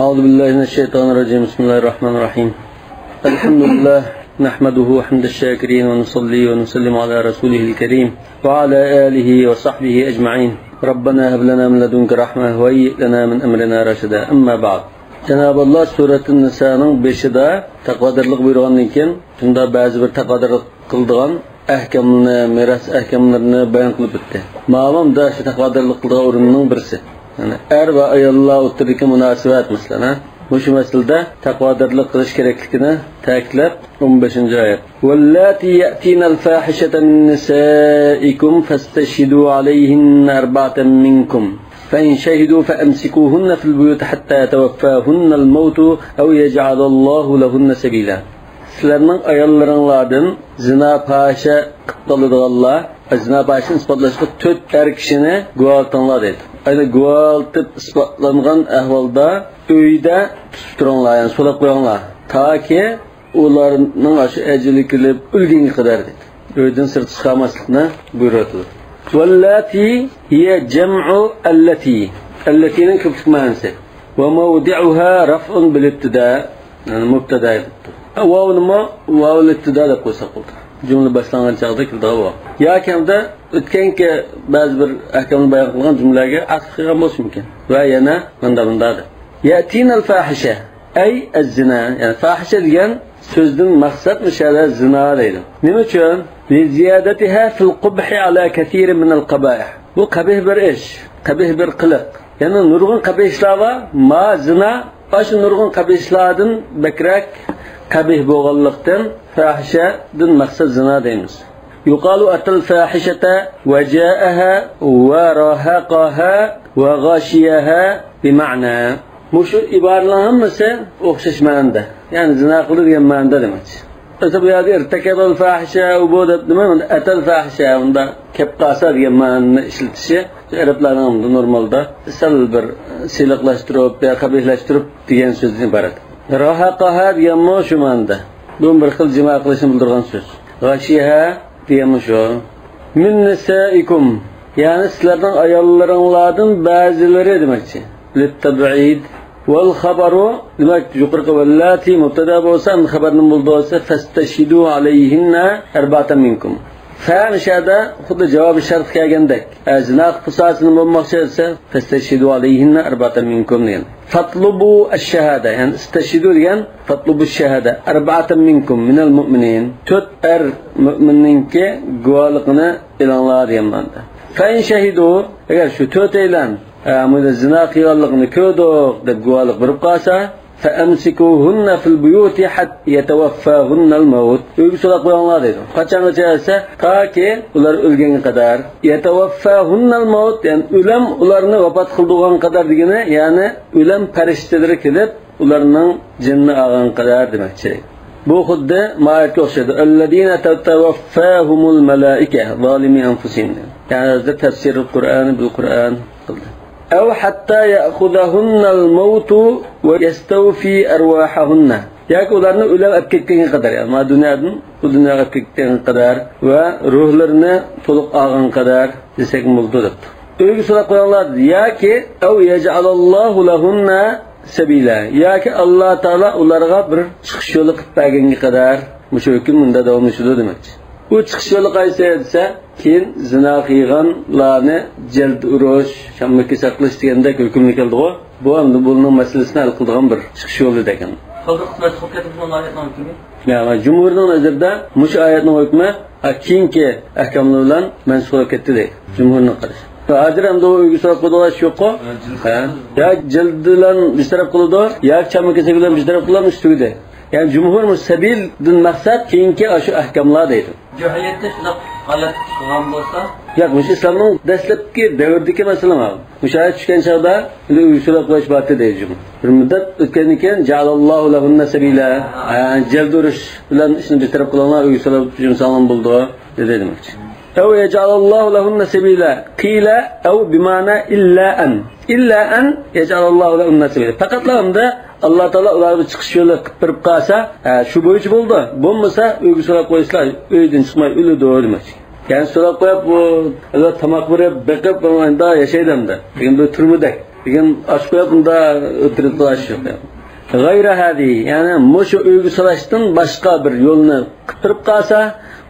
أعوذ بالله من الشيطان الرجيم. بسم الله الرحمن الرحيم. الحمد لله نحمده حمد الشاكرين ونصلي ونسلم على رسوله الكريم وعلى آله وصحبه أجمعين. ربنا هب لنا من لدنك رحمة وهيئ لنا من أمرنا رشدا. أما بعد. Cenab-ı Allah Surat-ı Nisa'nın 5'de takvadarlık buyurgandan keyin shunda ba'zi bir takvadarlık qildigan ahkamlarni, miras ahkamlarini bayon qilib o'tdi. Ma'lum da shu takvadarlık qildigan o'rinning birisi. Yani er va ayollar o'rtasidagi munosabat masalan, bu masalada takvadarlık qilish kerakligini ta'kidlab 15-oyat. Vallati ya'tinal fahishata min nisaikum fastashhidu alayhinna arba'atan minkum. فإن شهدوا فأمسكوهن في البيوت حتى يتوفاهن الموت أو يجعل الله لهن سبيلا. Sizlerning ayollaringlardan zina fahişe qiladiganlar, zina fahişini isbotlashga 4 er kishini guvohtinglar dedi. Ayni guvohlatib isbotlangan ahvolda uyda tutib turinglar, ya'ni so'lab qo'yinglar, toki ularning shu ajali kelib o'lgunga qadar dedi. Uydan sir chiqmaslikni buyuradi. واللاتي هي جمع التي نكتب معنسه وموضعها رفع بالابتداء يعني مبتدا واو الابتداء da qo'ysa bo'ldi. Jumla boshlangan chaqda keldi. Yoki o'tganki ba'zi bir ahkomni bayon qilgan jumlaga atf qilgan bo'lishi mumkin. Va yana bundadir. Yatinal fahisha ay az-zina, yani fahisha degan so'zdan maqsad mishada zina deydi. Nima uchun? لزيادتها في القبح على كثير من القبائح. Bu qabih bir ish, qabih bir qiliq. Yani nurg'un qabihlar va ma zina, shu nurg'un qabihlardan bakrak qabih bo'lganlikdan fahishadan maqsad zina deymiz. Yuqalu atal fahishata wa ja'aha wa rahaqaha wa ghashiyaha bima'na. Mushu iboralar hammasi o'xshash ma'noda. Yani zina qildi degan ma'noda demak. Bu yerda irtakabal fahisha bu nima? Atal fahisha unda kepqasa degan ma'noni ishlatishi arablarning normalda sal bir siliqlashtirib, qabihlashtirib degan so'zdan iborat. Rahaqaha degan shu ma'noda. Bu bir xil jima qilishni bildirgan so'z. G'ashiha degan shu. Min nisaikum, ya'ni sizlarning ayollaringlardan ba'zilari demakchi. Lit-tab'id wal khabaru demak yuqorqi vallati mubtada bo'lsa, xabarning bo'lsa fastashidu alayhinna arba'atan minkum. Fa nishada xuddi javob shart kelgandek. Zina qisosini bo'lmoqchi esa fastashidu alayhinna arba'atan minkum degan. Fatlubu ash-shahada, yani istashidu degan fatlubu ash-shahada arba'atan minkum minal mu'minin. 4 er mu'minninki guvohligini e'lonlar degan ma'noda. Fa in shahidu, agar shu 4 e'lon amada zina qilganligini ko'rdik deb guvohlik berib qolsa, fa amsikuhunna fil buyuti hatta yatawaffahunna al-maut. Uyga solib qo'yinglar dedi. Qachongacha esa, toki ular o'lgunga qadar. Yatawaffahunna al-maut, ya'ni o'lim ularni vafot qildigan qadar degani, ya'ni o'lim farishtalari kelib ularning jinni olgan qadar demakchi. Bu xuddi ma'atga o'xshaydi. Alladina tatawaffahumul malaika zalimi anfusihim. Ya'ni tafsir Qur'oni bil Qur'on qildi. أو حتى يأخذهن الموت ويستوفي أرواحهن. Yani ularni o'lib olib ketgan qadar, yani dunyodan bu dunyoga olib ketgan qadar va ruhlarini to'liq olgan qadar desak bo'ldi deb. Uyga solib qo'yinglar yoki aw yaj'alallohu lahunna sabila. Yoki Alloh taolo ularga bir chiqish yo'li qilib berganga qadar mushu hukm unda davom etadi demakchi. Bu chiqish yo'li qaysi desa, keyin zina qilganlarni jald urush, shamlikka saqlash deganda hukmni keldi-ku. Bu endi buning masalasini hal qiladigan bir chiqish yo'li degan. Yani Cumhuriyet'in nazarda mush oyatning hukmi keyingi ahkomlar bilan mansub ketdi deydi. Cumhuriyetning qarashi. Hozir ham uyga solib qo'ydilar yo'q-ku? Ya jald bilan bistarab qiladi, ya shamlikka bilan bistarab qiladi ustida. Yani Cumhur musabildan maqsad keyingi shu ahkomlar deydi. Jahiliyatda shunday holat qilgan bo'lsa, yo'q, mush islomning dastlabki davrdagi masala bu. Mushayat tushgan chog'da uysulab qo'yish batı deydi Cumhur. Bir muddat o'tgandan keyin ja'alallohu lahunna sabila, jaldurish bilan ishni bitirib qilganlar uysulab inson bo'ldi dedi demakchi. Aw yaj'alallohu lahunna sabila qila aw bima'na illa an yaj'alallohu lahunna sabila. Faqatlamda Allah Taala ularga chiqish yo'li qilib berib qolsa, shu bo'yicha bo'ldi. Bo'lmasa uyga solib qo'yishlar, uydan chiqmay o'ladi demak. Yani solib qo'yib bu tamoq berib, beqib unda yashaydimda. Endi turmudak. degan aşkoyaqında o'tirib şu. Gayra hadi, yani mushu uygu salashdan boshqa bir yo'lni qilib qalsa,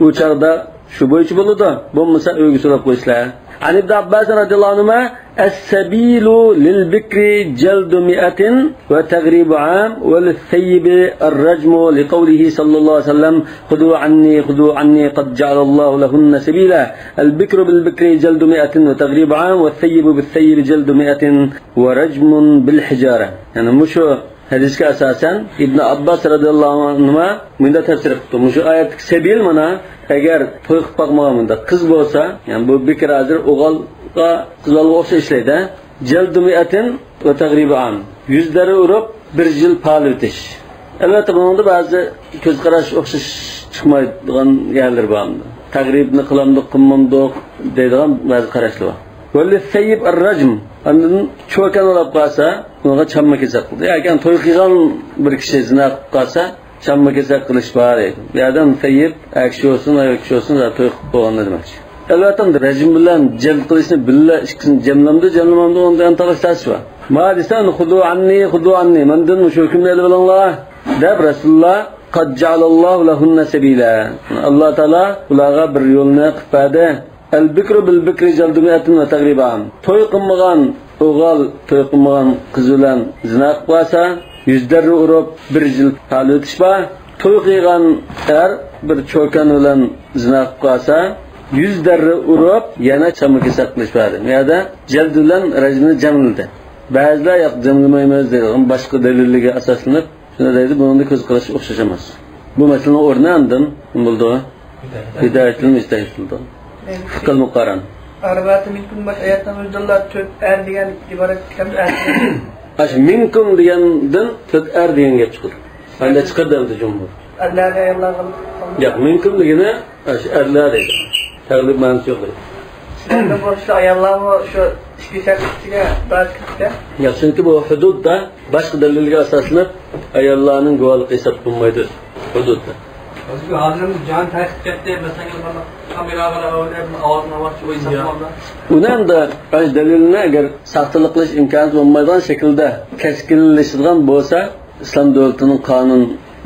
u chaqda shu bo'yicha bo'ladi. Bo'lmasa uygu salab qo'yishlar. عن ابن عباس رضي الله عنهما السبيل للبكر جلد 100 وتغريب عام وللثيب الرجم لقوله صلى الله عليه وسلم خذوا عني قد جعل الله لهن سبيلا البكر بالبكر جلد 100 وتغريب عام والثيب بالثيب جلد 100 ورجم بالحجارة. يعني مش hadisga asosan Ibn Abbas radhiyallohu anhuma bunda tafsir qildi. Mushu oyat sabil mana agar to'y qilib boqmaganda qiz bo'lsa, ya'ni bu bekor hozir o'g'ilga qizga o'xshash ishlaydi. Jaldu mi'atin va tagribu am. 100 dara urib 1 yil pal o'tish. Albatta bunda ba'zi ko'z qarash o'xshash chiqmaydigan yerlar bor. Tagribni qilamdiq, qilmamdiq deydigan ba'zi qarashlar bor. Wal sayyib ar-rajm. Andan cho'kan olib qolsa, unga chamma kesak qildi. Agar to'y qilgan bir kishi zina qilib qolsa, chamma kesak qilish bor edi. Bu yerdan sayyib akshi olsun, ayakshi olsun da to'y qilib qo'ygan demakchi. Albatta rajm bilan jalb qilishni billa ikkisini jamlamamda undan talashtash bor. Ma desan xudu anni mandan shu hukmni bilinglar deb Rasululloh qad ja'alallohu lahunna sabila. Alloh taolo ularga bir yo'lni qildi. El-bikru bil-bikri jaldu mi'atin ve tagribam. To'y qilmagan o'g'il to'y qilmagan qiz bilan zina qilib qolsa, 100 darra urib 1 yil pal o'tish bor. To'y qilgan er bir cho'kan bilan zina qilib qolsa, 100 darra urib yana chamma kesak qilish bor. Bu yerda jaldu bilan rajmni jamladi. Ba'zilar yo'q jamlamaymiz deydigan boshqa dalillarga asoslanib, shuni deydi, buni ko'z qilish o'xshash emas. Bu masalani o'rnandim, bo'ldi. Hidoyatul mustahil bo'ldi. Fıkhul muqaran. Arbaatı minkum ayatdan o'zdilar to'rt er degan iborat kam er. Ash minkum degandan to'rt er degan gap chiqdi. Qanday chiqadi endi jumhur? Allohga ayollarga. Yo'q, minkum degani ash erlar deydi. Taglib ma'nosi yo'q deydi. Sizlarda bo'lsa ayollarni shu ishga shaktiga ba'zi kiritdi. Yo'q, chunki bu hududda boshqa dalilga asoslanib ayollarning guvohlik hisob qilinmaydi hududda. Özgür hazırımız can takip etti. Mesela bana kameralara öyle ağzına var şu hesaplamda. Unan da öz daliline agar saxtalik qilish imkoni bo'lmaydigan shaklda keskinlashtirgan bo'lsa, islom davlatining qonun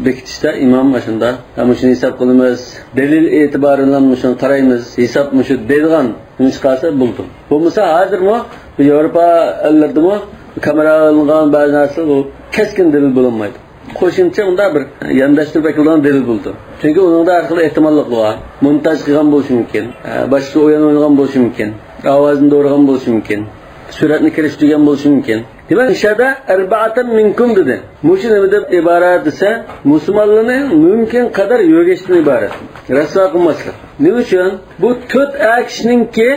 bekitishda imom mashunda ham shuni hisob qilamiz. Dalil e'tibori bilan shuni qaraymiz. Hisob mushu deydigan chiqarsa bo'ldi. Bo'lmasa hozirmi Yevropa ellardimi kamera olingan ba'zi narsa bu keskin dalil bo'lmaydi. Qo'shimcha unda bir yondashtirib berilgan dalil bo'ldi. Chunki uningda har xil ehtimollar bor. Montaj qilgan bo'lishi mumkin, boshqa o'yin o'ynagan bo'lishi mumkin, ovozni do'rgan bo'lishi mumkin, suratni kirishtirgan bo'lishi mumkin. Demak, ishada arba'atan minkum dedi. Mushi nima deb iborat desa, musulmonlarning mumkin qadar yo'g'ishdan iborat. Rasvo qilmaslik. Nima uchun? Bu 4 kishiningki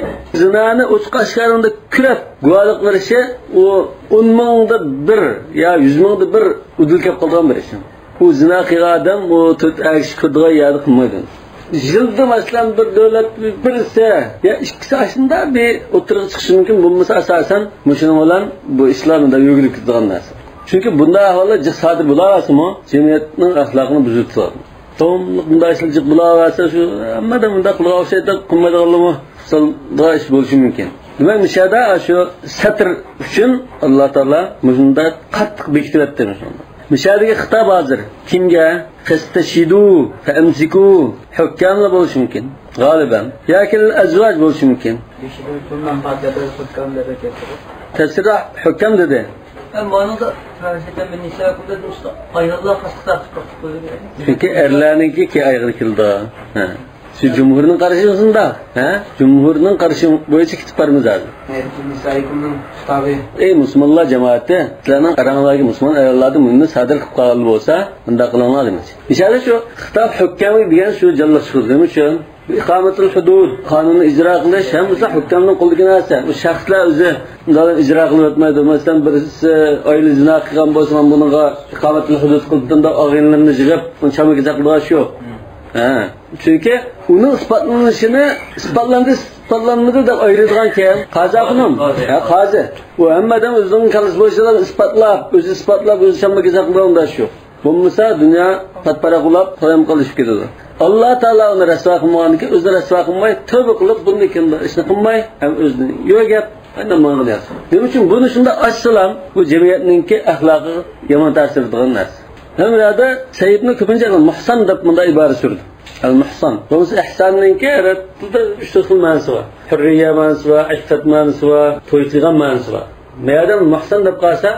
zinani o'chqashlarida kurab guvohlik berishi u 10 mingda 1 yo 100 mingda 1 udil kelib qolgan bir ish. U zina qilgan odam u 4 kishi qilgan yerda qilmaydi. Yilda masalan bir davlat birisi ya ikkisi ashunda bir o'tirib chiqishi mumkin. Bo'lmasa asosan mushuning bilan bu islomda yo'g'lik qilgan narsa. Chunki bunday ahvollar sodir bo'laversa-mu, jamiyatning axloqini buzadi. To'liq bunday ishlar bo'laversa, shu hammada bunday qilgan o'xshaydi, qilmaydiganlarmi hisobda ish bo'lishi mumkin. Demak, mishada shu satr uchun Alloh taolo shunday qattiq bekitibdi shunda. Mishadiga xitob hozir kimga? Fastashidu famsiku hukamlar bo'lishi mumkin. G'oliban yoki azvoj bo'lishi mumkin. Tafsirda hukam dedi. Manada Fransa'da bir nisakumda do'st ayollar qasqa qilib qo'ydi. Chunki erlarniki ki ayg'ir keldi. Ha. Shu jumhurning qarashida, ha? Jumhurning qarashi bo'yicha kitib beramiz hozir. Nisakumning kitobi. Ey musulmonlar jamoati, sizlarning qaranglarga musulmon ayollarni bunni sadir qilib qolgan bo'lsa, unda qilinglar demak. Ishara shu xitob hukami degan shu jallab chiqilgani uchun iqomatul hudud qonunni ijro qilish hamda hukamning qo'lidagi narsa. U shaxslar o'zi undan ijro qilib o'tmaydi. Masalan, birisi oila zina qilgan bo'lsa, men bunga iqomatul hudud qildim deb og'inlarni yig'ib, uni chamaga taqdilash yo'q. Ha, chunki uni isbotlanmadi deb ayiradigan keyin qazo qilim. Ha, qazi. U hammadan o'zining kalis bo'lishidan isbotlab, o'zi chamaga taqdilash shu. Bo'lmasa dunyo patparaqulab qo'yam qilishib ketadi. Alloh taolo uni rasvo qilmaganki, o'zi rasvo qilmay, tavba qilib bunday ishni qilmay, ham o'zini yo'q gap Ana mang'ı yaz. Nima uchun buni shunda açsalam bu jamiyatninki axloqi yomon ta'sir qilgan narsa. Ham yerda Sayyidni ko'pincha muhsan deb bunda ibora surdi. Al-muhsan. Bunisi ihsonninki tilda 3 xil ma'nosi bor. Hurriya ma'nosi bor, iffat ma'nosi bor, to'y qilgan ma'nosi bor. Mayada muhsan deb qalsa,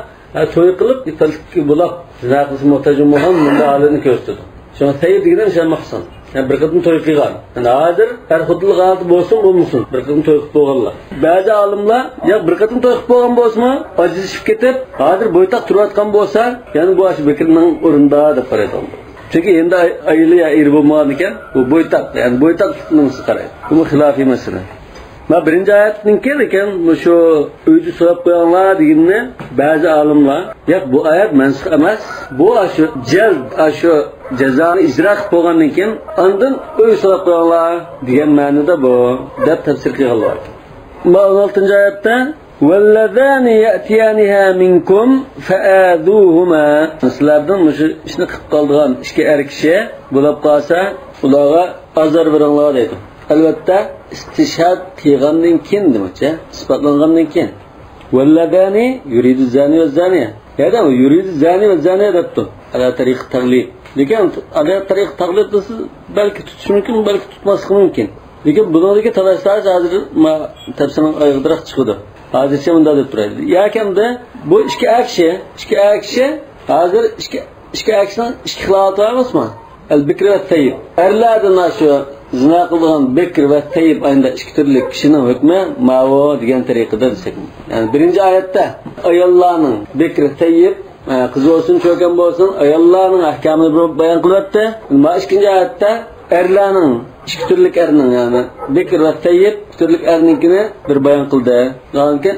to'y qilib ifalki bulaq zina qilsa muhtojim bo'lgan bunda holini ko'rsatdi. Shunga Sayyid degan o'sha muhsan. Bir qadam to'y qilgan. Hozir har xudlik holati bo'lsin, bo'lmasin, bir qadam to'y qilib bo'lganlar. Ba'zi olimlar yo'q bir qadam to'y qilib bo'lgan bo'lsa, ajrashib ketib, hozir bo'ytaq turayotgan bo'lsa, ya'ni bu ash Bekirning o'rinda deb qaraydi. Chunki endi ayli ya er bo'lmagan ekan, bu bo'ytaq, ya'ni bo'ytaqning qaraydi. Bu xilofiy masala. Ma birinchi oyatning ekan, shu uyni so'rab qo'yanlar deganni ba'zi olimlar, yo'q bu oyat mansux emas, bu shu jald, shu jazoni ijro qilib bo'lgandan keyin ondan uy so'rab qo'yanlar degan ma'noda bu deb tafsir qilganlar. 16-oyatda vallazani ya'tiyaniha minkum fa'aduhuma sizlardan shu ishni qilib qolgan ishga erkishi bo'lib qolsa, ularga azor beringlar deydi. Albatta istishhad qilgandan keyin demoqchi, isbotlangandan keyin. Vallazani yuridu zani va zaniya. Ya'ni yuridu zani va zaniya debdi. Ala tariq taglib. Lekin ala tariq taglib desiz balki tutish mumkin, balki tutmasligi mumkin. Lekin buningdagi talashlar hozir tafsirning oyog'iroq chiqdi. Hozircha bunda deb turadi. Yakanda bu ikki akshi hozir ikki akshining ikki xiloti emasmi? Al-bikr va tayyib. Erlardan shu zina qilgan bekr va tayyib ayında ikki turli kishining hukmi ma'vo degan tariqada desak. Ya'ni birinchi oyatda ayollarning bekr tayyib qiz bo'lsin, cho'kan bo'lsin, ayollarning ahkomini bayon qilyapti. Ammo ikkinchi oyatda erlarning ikki turli erning, ya'ni bekr va tayyib ikki turli erninkini bir bayon qildi. Ya'ni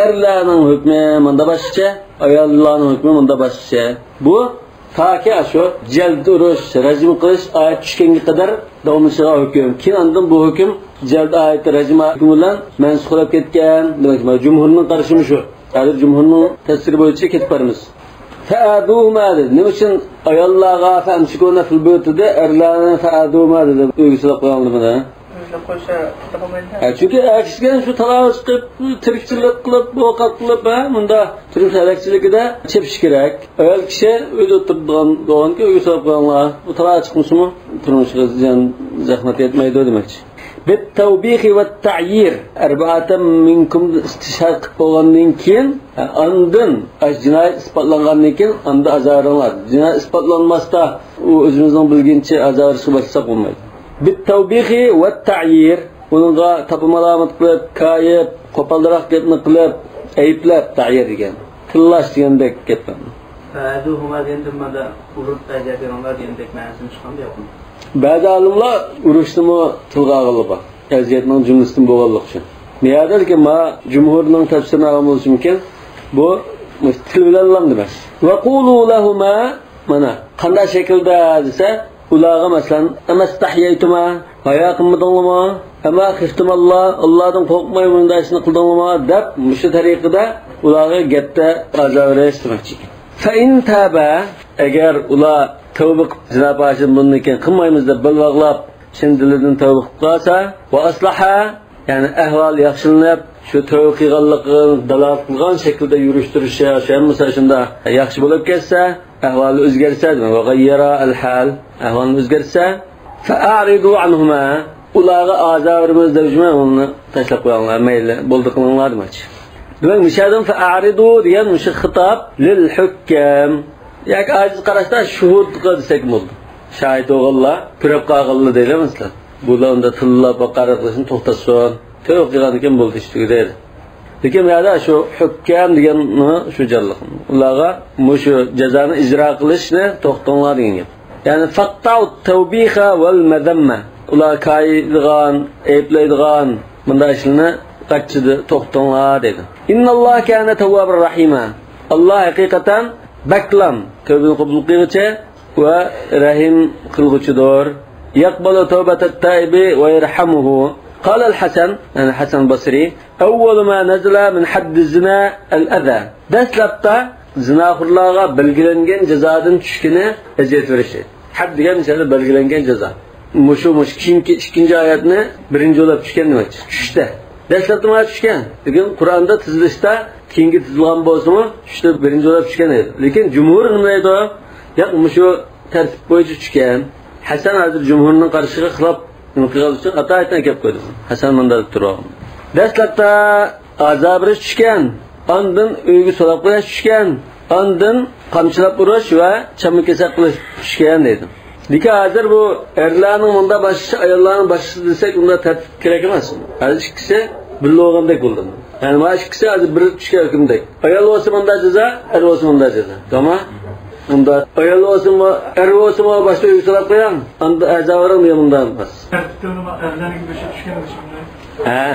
erlarning hukmi menda boshqa, ayollarning hukmi menda boshqa. Bu taki shu jald urush, rajm qilish oyat tushganga qadar davomlashiga hukm. Keyin undan bu hukm jald oyati rajm hukmi bilan mansxolab ketgan. Demak, jumhurning qarashimi shu. Hozir jumhurning tafsiri bo'yicha ketib boramiz. Fa'aduma dedi. Nima uchun ayollarga famsikuna fil buyutida erlarni fa'aduma deb o'ygislab qo'yganligini? Çünkü erkeklerin şu talavuz qilib, tirikchilik qilib, ovqat qilib, bunda turmush halakchiligida chepish kerak. Ayol kishi uyda o'tirganki, uyga solib qo'yganlar. Bu talavuz chiqmishmi? Turmushga zahmat yetmaydi demakchi. Bit tawbihi va ta'yir arba'atan minkum istishhad qilib bo'lgandan keyin, ondan jinoyat isbotlangandan keyin onda azoringlar. Jinoyat isbotlanmasda u o'zimizning bilgancha azorga bossak bo'lmaydi. Bit-tawbihi va ta'yir bunga tapmalamat qilib, kayib, qo'polroq gapni qilib, ayblab ta'yir degan. Tillash degandek gapdan. Fa'aduhuma dendimada urib ta'yirlanlar degandek ma'nosini chiqardi yo'qmi? Ba'zi olimlar urushnimi tilga olib bor. Aziyatning jumlasidan bo'lganlik uchun. Niyadalki ma jumhurning tafsirini olmoqchi mumkin. Bu til bilan emas. Va qulu lahumma mana qanday shaklda desa ularga masalan amastahyaytuma haya qilmadingmi ama xiftumalloh Allohdan qo'rqmay bunday ishni qildingmi deb shu tariqada ularga gapda azob berishmoqchi. Fa in taba agar ular tavba qilib zina boshin bundan keyin qilmaymiz deb bilvaqlab chin dilidan tavba qilib qolsa va aslaha ya'ni ahvol yaxshilanib shu tavba qilganligini dalolat qilgan shaklda yurishtirishi o'sha shunda yaxshi bo'lib ketsa ahvoli o'zgarsa va g'ayyara al-hal ahvolni o'zgarsa fa'aridu anhuma ularga azorimiz debmi uni tashlab qo'yinglar mayli bo'ldi qilinglar demoqchi. Demak mishadan fa'aridu degan o'sha xitob lil hukam yoki aziz qarashda shuhud desak bo'ldi. Shahid o'g'illar ko'rib qolganlar deylamizlar. Bular unda tillab baqara qilishni to'xtatsin. To'g'ri qilgan ekan bo'ldi ishtiga deydi. Lekin yana shu hukam deganni shu jarliq. Ularga shu jazoni ijro qilishni to'xtatinglar degan gap. Ya'ni faqta'u tawbiha wal madamma. Ular qaydigan, ayplaydigan bunday ishlarni qachchidi to'xtatinglar dedi. Innalloha kana tawwabur rahima. Alloh haqiqatan baklam, tavbani qabul qiluvchi va rahim qilg'uchidir. Yaqbalu tawbatat taibi va yarhamuhu. قال الحسن أنا حسن البصري أول ما نزل من حد الزنا الأذى دسلبتا زنا خرلاغا belgilengen cezadan düşkene eziyet verişi. Had degan mesela belgilengen ceza. Muş ikinci ayetini birinci olarak düşken demek. Düşte. Dastlabda mana tushgan. Lekin Qur'onda tizilishda keyingi tizilgan bo'lsa-mu, shunda birinchi o'lab tushgan edi. Lekin jumhur nima deydi? Yo'q, shu tartib bo'yicha tushgan. Hasan hozir jumhurning qarshiga xilof qilgan uchun atoyatdan kelib qo'ydi. Hasan manda deb turadi. Dastlabda azobirish tushgan, ondan uyga solab qo'yish tushgan, ondan qamchilab urish va chamakesa qilish tushgan dedi. Lekin hozir bu erlarning bunda boshqa ayollarning boshqa desak, unda tartib kerak emas. Hozir ikkisi birga bo'lgandek bo'ldi. Yani mana ikkisi hozir bir tushgan hukmdek. Ayol bo'lsa bunda jazo, er bo'lsa bunda jazo. Tamam? Unda ayol bo'lsa, er bo'lsa boshqa uyga solab qo'ygan, unda azoring bundan emas. Tartibni erlarning boshqa tushgan bo'lsa. Ha.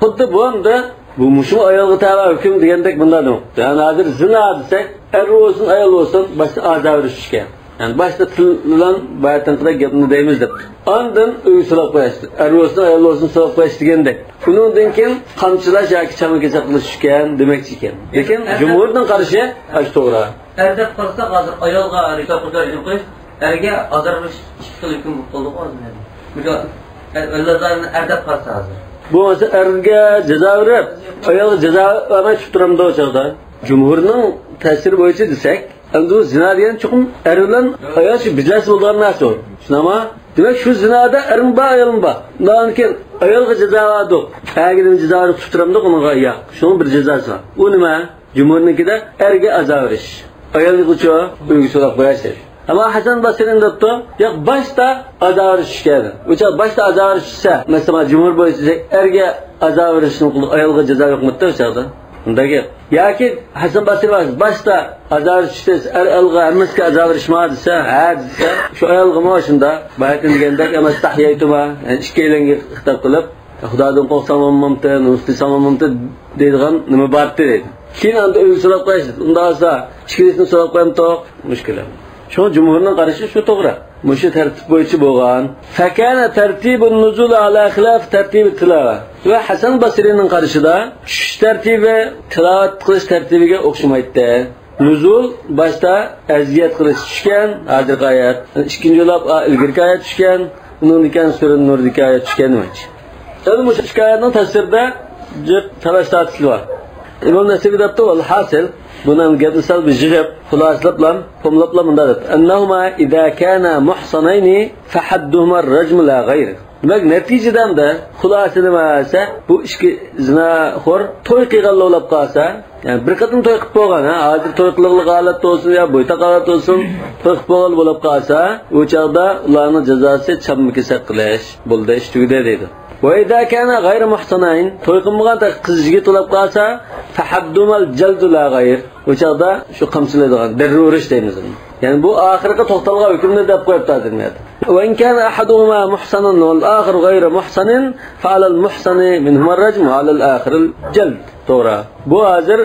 Xuddi bu hamda bu mushu ayolga tava hukm degandek bundan yo'q. Yani hozir zina desak, er bo'lsin, ayol bo'lsin, boshqa azobirish tushgan. Yani başta tıllan bayatıntıda gapını deyimiz deb. Ondan uy solab qo'yishdi. Er bo'lsin, ayol bo'lsin solab qo'yish degandek. Bundan keyin qamchilash yoki chamakesa qilish tushgan demoqchi ekan. Lekin jumhurning qarashi ash to'g'ri. Erda qilsa hozir ayolga rikob qilib qo'yish, erga azobirish qilib hukm bo'ldi hozir. Bular o'zlarini erda qilsa hozir. Bu esa erga jazo berib, ayolga jazo bermay tutib turamdi o chog'da. Jumhurning ta'siri bo'yicha desak, endi zina degan chuqum er bilan ayol shu bijlas bo'lgan narsa. Shunama? Demak shu zinada erim bor, ayolim bor. Undan keyin ayolga jazo berdi. Agar jazoni tutib turamdi, unga yo'q. Shunning bir jazosi bor. U nima? Jumhurnikida erga azob berish. Ayolga ucha uyga solab qo'yish. Ama Hasan Basri'nin debdi, yo'q boshda azob berish kerak. Ucha boshda azob berishsa, masalan, jumhur bo'yicha erga azob berishni qildi, ayolga jazo yo'qmi o'sada? Undagi yoki Hasan Basri boshda azob berishsiz, ayolga hammasiga azob berishma desa, ha desa, shu ayolga mana shunda bayat degandek emas tahiyyatuma, ikkilangi xitob qilib, Xudodan qo'rqsamamamta, nustisamamamta deydigan nima bor dedi. Keyin unda uy so'rab qo'yish, unda olsa, ichkilisini so'rab qo'yam to'q, mushkula. Shu jumhurning qarashi shu to'g'ri. Mushu tartib bo'yicha bo'lgan. Fakana tartibun nuzul ala xilaf tartib tilova. Va Hasan Basrining qarashida tushish tartibi tilovat qilish tartibiga o'xshamaydi. Nuzul boshda aziyat qilish tushgan, hozirgi oyat. Ikkinchi yo'lab ilgirki oyat tushgan, undan keyin sura Nurdagi oyat tushgan emas. Endi mushu oyatning tafsirida jib talash tartibi bor. İmam Nesibi debdi ol hasil bunun gedisel bir jigib xulaslaplam pomlaplam undadib annahuma idza kana muhsanayni fahadduhuma ar-rajm la ghayr. Demek neticeden de xulası nimasi bu ikki zinaxo'r to'y qilganlar bo'lib qolsa, yani bir qatim to'y qilib bo'lgan, hozir to'y qiliqli holat bo'lsin yo bo'yta holat bo'lsin, to'y qilib bo'lgan bo'lib qolsa, u chaqda ularning jazosi chamkisa qilish bo'ldi, ish tugadi deydi. وإذا كان غير محصنين تويقمغان قız yigit olib qolsa fahaddumal jaldu la g'ayr o'chaqda shu qamchilaydigan darrurish deymiz. Yani bu oxirgi to'xtalgan hukmni deb qo'yibdi hozirmiyat. Va in kana ahaduhuma muhsanan wal akhar ghayra muhsanin fa ala al muhsani minhuma ar-rajm wa ala al akhir al jald. To'g'ri. Bu hozir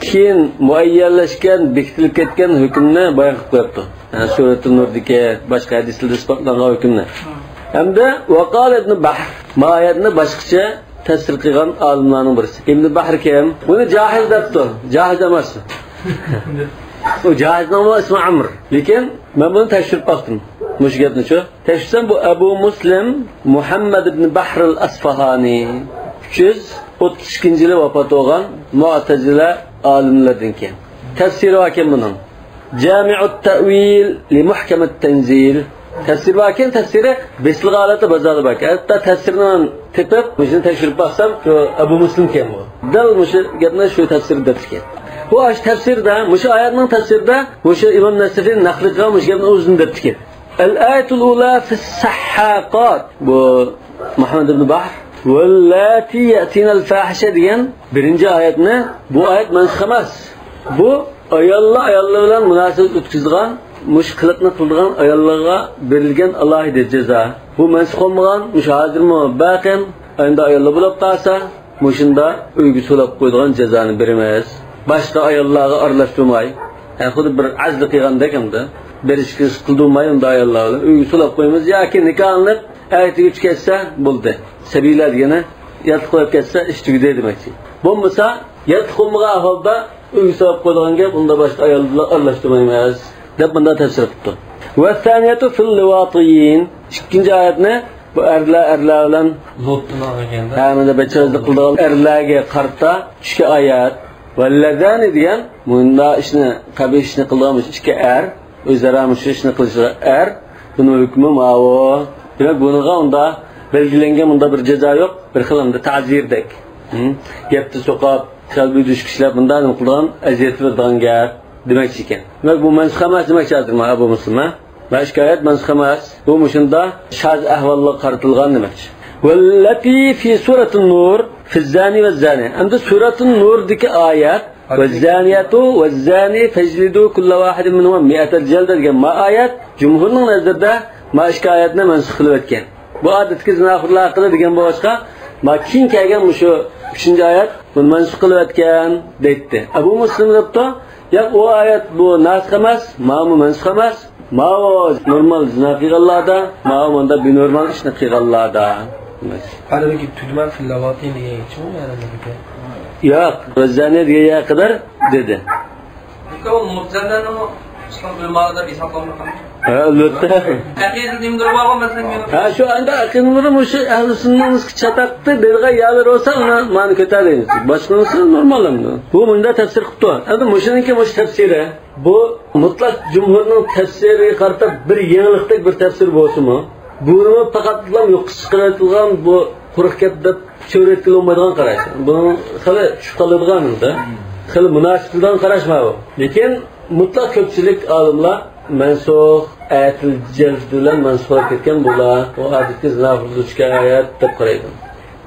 keyin muayyanlashgan, bekitilib ketgan hukmni bayon qilib qo'yibdi. Yani Surat an-Nurdagi boshqa hadislarda isbotlangan hukmni. Hamda Vaqal ibn Bahr mayatni boshqacha tafsir qilgan olimlarning birisi. Ibn Bahr kim? Buni Jahiz debdi. Jahiz emas. O Jahizning ismi Amr. Lekin men buni tekshirib baqdim. Mush gapni-chi. Tekshirsam bu Abu Muslim Muhammad ibn Bahr al-Asfahani 332-yili vafot bo'lgan Mu'tazila olimlardan keyin. Tafsiri ekan buning. Jami'ut ta'wil li muhkam at-tanzil. Tafsir vakin tafsiri besli holatda bozorda bor. Hatta tafsirni tepib, buni tekshirib baqsam, shu Abu Muslim kim bu? Dal mushu gapni shu tafsir debdi. Bu ash tafsirda, mushu oyatning tafsirida, mushu Imom Nasifiy naql qilgan mushu gapni o'zini debdi. Al-ayatul ula fi as-sahhaqat. Bu Muhammad ibn Bahr wallati yatina al-fahisha degan birinchi oyatni bu oyat mansux emas. Bu ayollar bilan munosabat o'tkazgan mushkilatni qildigan ayollarga berilgan alohida jazo. Bu mansux olmagan, mushahozirmi baqin, endi ayollar bo'lib qolsa, mushunda uyga so'lab qo'ydigan jazoni beramiz. Boshqa ayollarga aralashtirmay, xuddi bir azli qilgandek hamda berishga qildirmay unda ayollarni uyga so'lab qo'yamiz yoki nikohlanib, aytiga ketsa bo'ldi. Sabilar degani yatib qo'yib ketsa ish tugadi demakchi. Bo'lmasa, yatib qo'ymagan holda uyga so'lab qo'ydigan gap unda boshqa ayollar aralashtirmaymiz. deb bunda tafsir qildi. Va saniyatu fil liwatiyin. Ikkinchi oyatni bu erlar bilan Lotdan olganda. hamda bechozlik qilgan erlarga qarta ikki oyat valladani degan bunda ishni qabih ishni qilganmish ikki er o'zaro shu ishni qilishlar er buni hukmi ma'vo. Demak bunga unda belgilangan bunda bir jazo yo'q, bir xil unda ta'zirdek. Gapni so'qab qalbiy dushkishlar bundan nima qilgan aziyat bergan gap demakchi ekan. Demak bu mansux emas demakchi hozirma Abu Muslima. Va shikoyat mansux emas. Bu shunda shaz ahvolga qaratilgan demakchi. Vallati fi suratul nur fi zani va zani. Endi suratul nurdagi oyat va zaniyatu va zani fajlidu kullu wahidin minhum 100 jalda degan ma oyat jumhurning nazarida ma shikoyatni mansux qilib o'tgan. Bu odatga zinoxorlar qiladi degan boshqa ma keyin kelgan shu 3-oyat buni mansux qilib o'tgan deydi. Abu Muslim debdi, yo'q u oyat bu nasx emas, ma'mu mansux emas. Ma'vo normal zina qilganlarda, ma'vo bunda benormal ishni qilganlarda. Halbuki tugman fillavati degancha yana yo'q, o'zani degan qadar dedi. Bu mu'tazilani islom ulamalarida hisoblanmagan. Albatta. Aqida nimdir bo'lgan mesela. Şu anda akınları şu ahli sünnemiz çataktı belga yaver olsa ona man kötələyiniz. Başqanısı normal mı? Bu bunda tefsir qıptı. Endi muşununki muş tefsiri bu mutlak cumhurun tefsiri qarta bir yenilikdek bir tefsir bolsunmu? Bunu faqatlam yo'q chiqarilgan bu quruq gap deb cho'ratilmaydigan qarash. Buni xili shubhalaniganda, xili munosibdan qarashma bu. Lekin mutlaq ko'pchilik olimlar mansux ayatul jalb bilan mansux ketgan bular o adetki zafurluchka ayat deb qaraydi.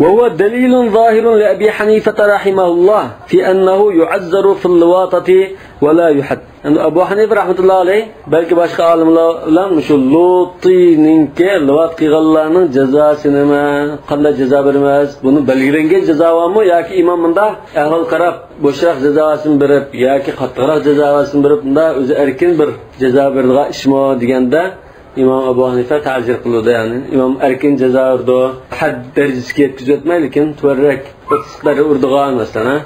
وهو دليل ظاهر لأبي حنيفة رحمه الله في أنه يعذر في اللواطة ولا يحد. أبو حنيفة رحمة الله عليه بلكي باشق عالم الله مش اللوطينك لوات قيغلانın cezasını mı qanday ceza vermez bunu belgilengen ceza var mı ya ki imam bunda ahval qarab boşraq cezasını berip ya ki qattiqroq cezasını berip bunda o'zi erkin bir ceza berdigan ishmo deganda İmam Abu Hanife ta'zir qildi, ya'ni imam erkin jazo urdi, had darajasiga yetkazib o'tmay, lekin to'rrak o'tishlar urdigan masalan,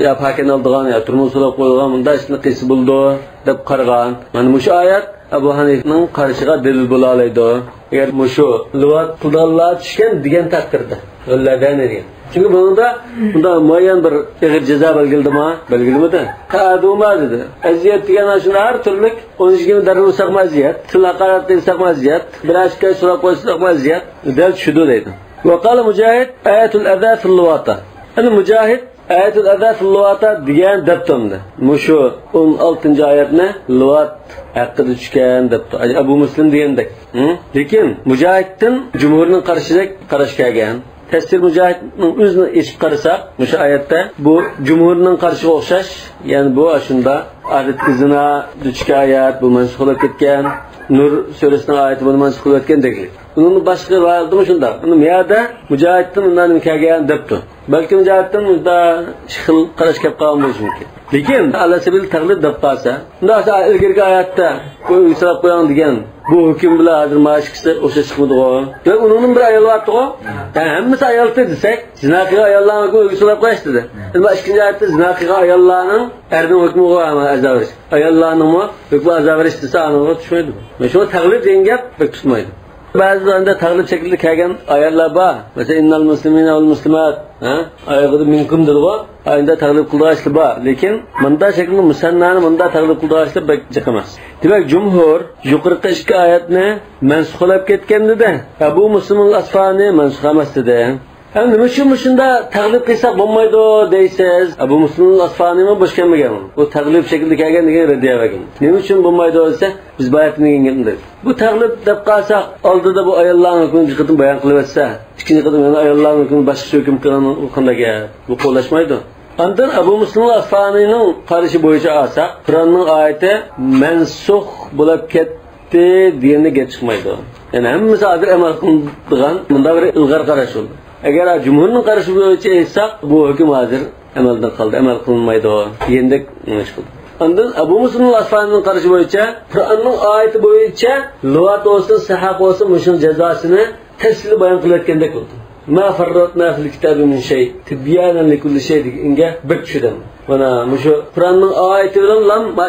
ya pakan oldigan, ya turmush qilib qo'ygan, bunda ishni qisi bo'ldi deb qaragan. Mana bu oyat Abu Hanifening qarishiga dalil bo'la oladi. Agar mushu luvat qilganlar tushgan degan taqdirda, ulardan degan. Çünkü bunda muayyan bir ağır ceza belgildimi? Belgilemedi. Kaduma dedi. Eziyet degen şuna her türlü 12 darul sakma eziyet, hakaret sakma eziyet, biraz kay so'rab qo'ysak eziyet, dal shudu deydi. Ve qala Mujahid ayatul adha fil luwata. Ana Mujahid ayatul adha fil luwata degan debtamdi. Mushu 16-oyatni luvat haqqida tushgan debdi. Abu Muslim degandek. Lekin Mujahiddan jumhurning qarshidek qarash kelgan. Tefsir Mücahit'in özünü eşip qarasa, şu ayette bu cumhurun qarşıga o'xshash, yani bu aşında adet kızına düşke ayet bu mansux qilib ketgan, Nur surasining oyati bunu mansux qilib ketgan deglik. Bunun boshqa rivoyatimi shunda. Buni miyada Mücahit'in undan kelgan debdi. Balki Mücahit'in unda xil qarash kelib qolgan bo'lishi mumkin. Lekin alasabil taqlid deb qolsa, unda ilgirgi oyatda bu isrof qo'yan degan bu hukm bilan hozir mashqisi o'sha chiqmadi-ku. Ve onun bir ayol vardı-ku. Yani hammasi ayol desek, zina qilgan ayollarning hukmi so'rab qo'yishdi dedi. Endi ikkinchi oyatda zina qilgan ayollarning erning hukmi qo'yama azab berish. Ayollarning hukmi azab berish desa aniq tushmaydi. Mana shu taqlid degan gap tutmaydi. Ba'zida taqlid shaklida kelgan ayollar bor. Masalan innal muslimina wal muslimat, ayog'ida minkum dedi-ku. Ayında taqlid qildirishlar bor. Lekin bunda shaklda musannani bunda taqlid qildirishlar jiq emas. Demek cumhur yuqorqi ikki oyatni mansux qilib ketganda Abu Muslimul Asfani mansux emas dedi. Endi shunda taqlid qilsak bo'lmaydi deysiz. Abu Muslimul Asfanimi boshqamagan. Bu taqlid shaklida kelgan degan radiya bergan. Nima uchun bo'lmaydi desa, biz bayatni degandik. Bu taqlid deb qalsak, oldida bu ayollarning hukmini jiqitini bayon qilib etsa, ikkinchi qidim yana ayollarning hukmini boshqa hukm qilgan qanday bu qo'llashmaydi. Ondan Abu Muslim al-Afani'nin qarashi bo'yicha olsak, Qur'onning oyati mansux bo'lib ketdi deganda gap chiqmaydi. Ya'ni hammasi hozir amal qiladigan bunda bir ilg'or qarash bo'ldi. Agar jumhurning qarashi bo'yicha aytsak, bu hukm hozir amaldan qoldi, amal qilinmaydi deganda nima qildi. Ondan Abu Muslim al-Afani'nin qarashi bo'yicha Qur'onning oyati bo'yicha luvat olsun, sahab olsun, mushuning jazosini tafsili bayon qilayotgandek bo'ldi. ma farratna fil kitabi min shay tibyanan likulli shay deganga bir tushdim. Mana mushu Qur'onning oyati bilan lam ma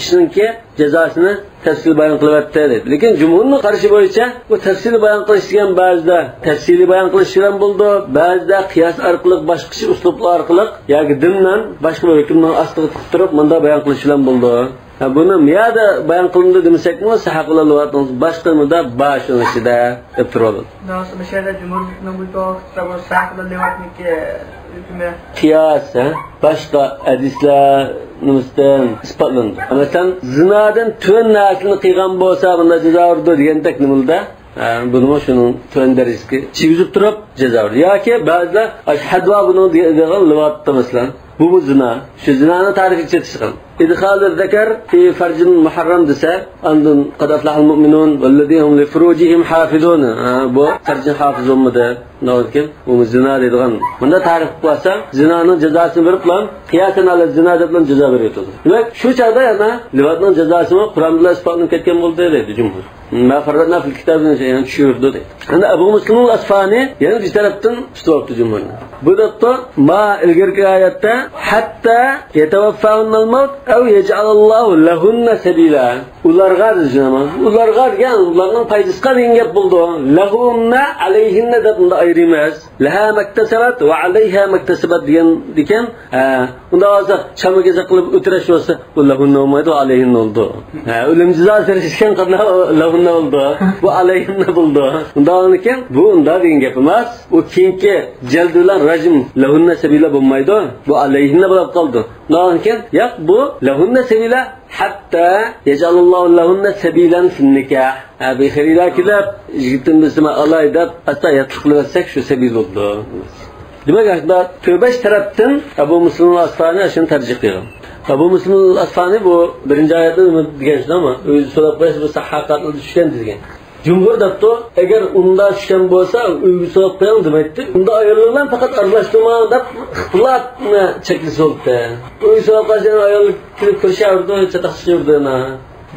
ishninki jazosini tafsil bayon qilyapti dedi. Lekin jumhurning qarashi bo'yicha bu tafsil bayon qilish degan ba'zida tafsili bayon qilish bilan bo'ldi, ba'zida qiyos orqali boshqa uslublar orqali yoki dindan boshqa bir hukmning ostiga tiqib turib bunda bayon qilish bilan bo'ldi. Buni miyada bayon qilindi demasakmi, sahaqlar lug'atning boshqa mudda boshlanishida deb turadi. Nasıl bir şeyde Cumhurbaşkanı bu kitabı sahaqlar lug'atniki hukmi qiyos boshqa hadislar nimasidan isbotlandi. Masalan, zinodan to'rt narsani qilgan bo'lsa, bunda jazo urdi degandak nimada bunu şunun tön derisi çizip durup ceza var. Ya ki bazılar hadva bunu degan lügatta mesela bu zina. Şu zinanın tarifi çıkan. İdhal-ı zekar fi farcin muharram dese andın qad aflahal mu'minun vellezîhum li furûcihim hafizun. Bu farcin hafizun mu da neyken bu zina degan. Bunda tarif varsa zinanın cezasını verip lan kıyasen ala zina deblen ceza veriyor. Demek şu çağda yana lügatның cezasını Kur'an'da ispatlanıp ketken boldu dedi cumhur. Ma farratna fil kitabin şeyin düşürdü dedi. Anda Ebu Müslim'in Asfani yani bir taraftan tuttu cumhurunu. Bu da ma ilgirki ayette hatta yetevaffa'unnal mevt ev yec'alallahu lehunne sebila. Ularga diyeceğim. Ularga yani ularning faydasına degan gap bo'ldi. Lahunna alayhinna deb bunda ayrimaz. Laha maktasabat va alayha maktasabat degan ekan. Unda hozir chamaga qilib o'tirish bo'lsa, bu lahunna olmaydi, alayhinna oldu. O'lim jazosi berishgan qadar lahunna oldu. Bu alayhinna bo'ldi. Unda ekan bu unda degan gap emas. U keyingi jald bilan rajm lahunna sabila bo'lmaydi. Bu alayhinna bo'lib qoldi. Lakin yo'q bu lahunna sabila hatta yec'alallahu lahunna sabilan fin nikah. Abi xirila kilab yigitning bismi alay deb hatta yatliqlasak shu sabil bo'ldi. Demak, aslida 4-5 tarafdan Abu Muslim al-Asfani shuni tarjih qilgan. Abu Muslim al-Asfani bu birinchi oyatda nima degan ama o'zi so'rab qo'yish bu sahhaqatni tushgan degan. Cumhur dapto eğer unda düşken bolsa uygu soğuk koyalım demekti. Unda ayarlıklar fakat arlaştırma da ixtilatni cheklisi oldu. Uygu soğuk koyalım ayarlık kilip kırışardı, çataşırdı.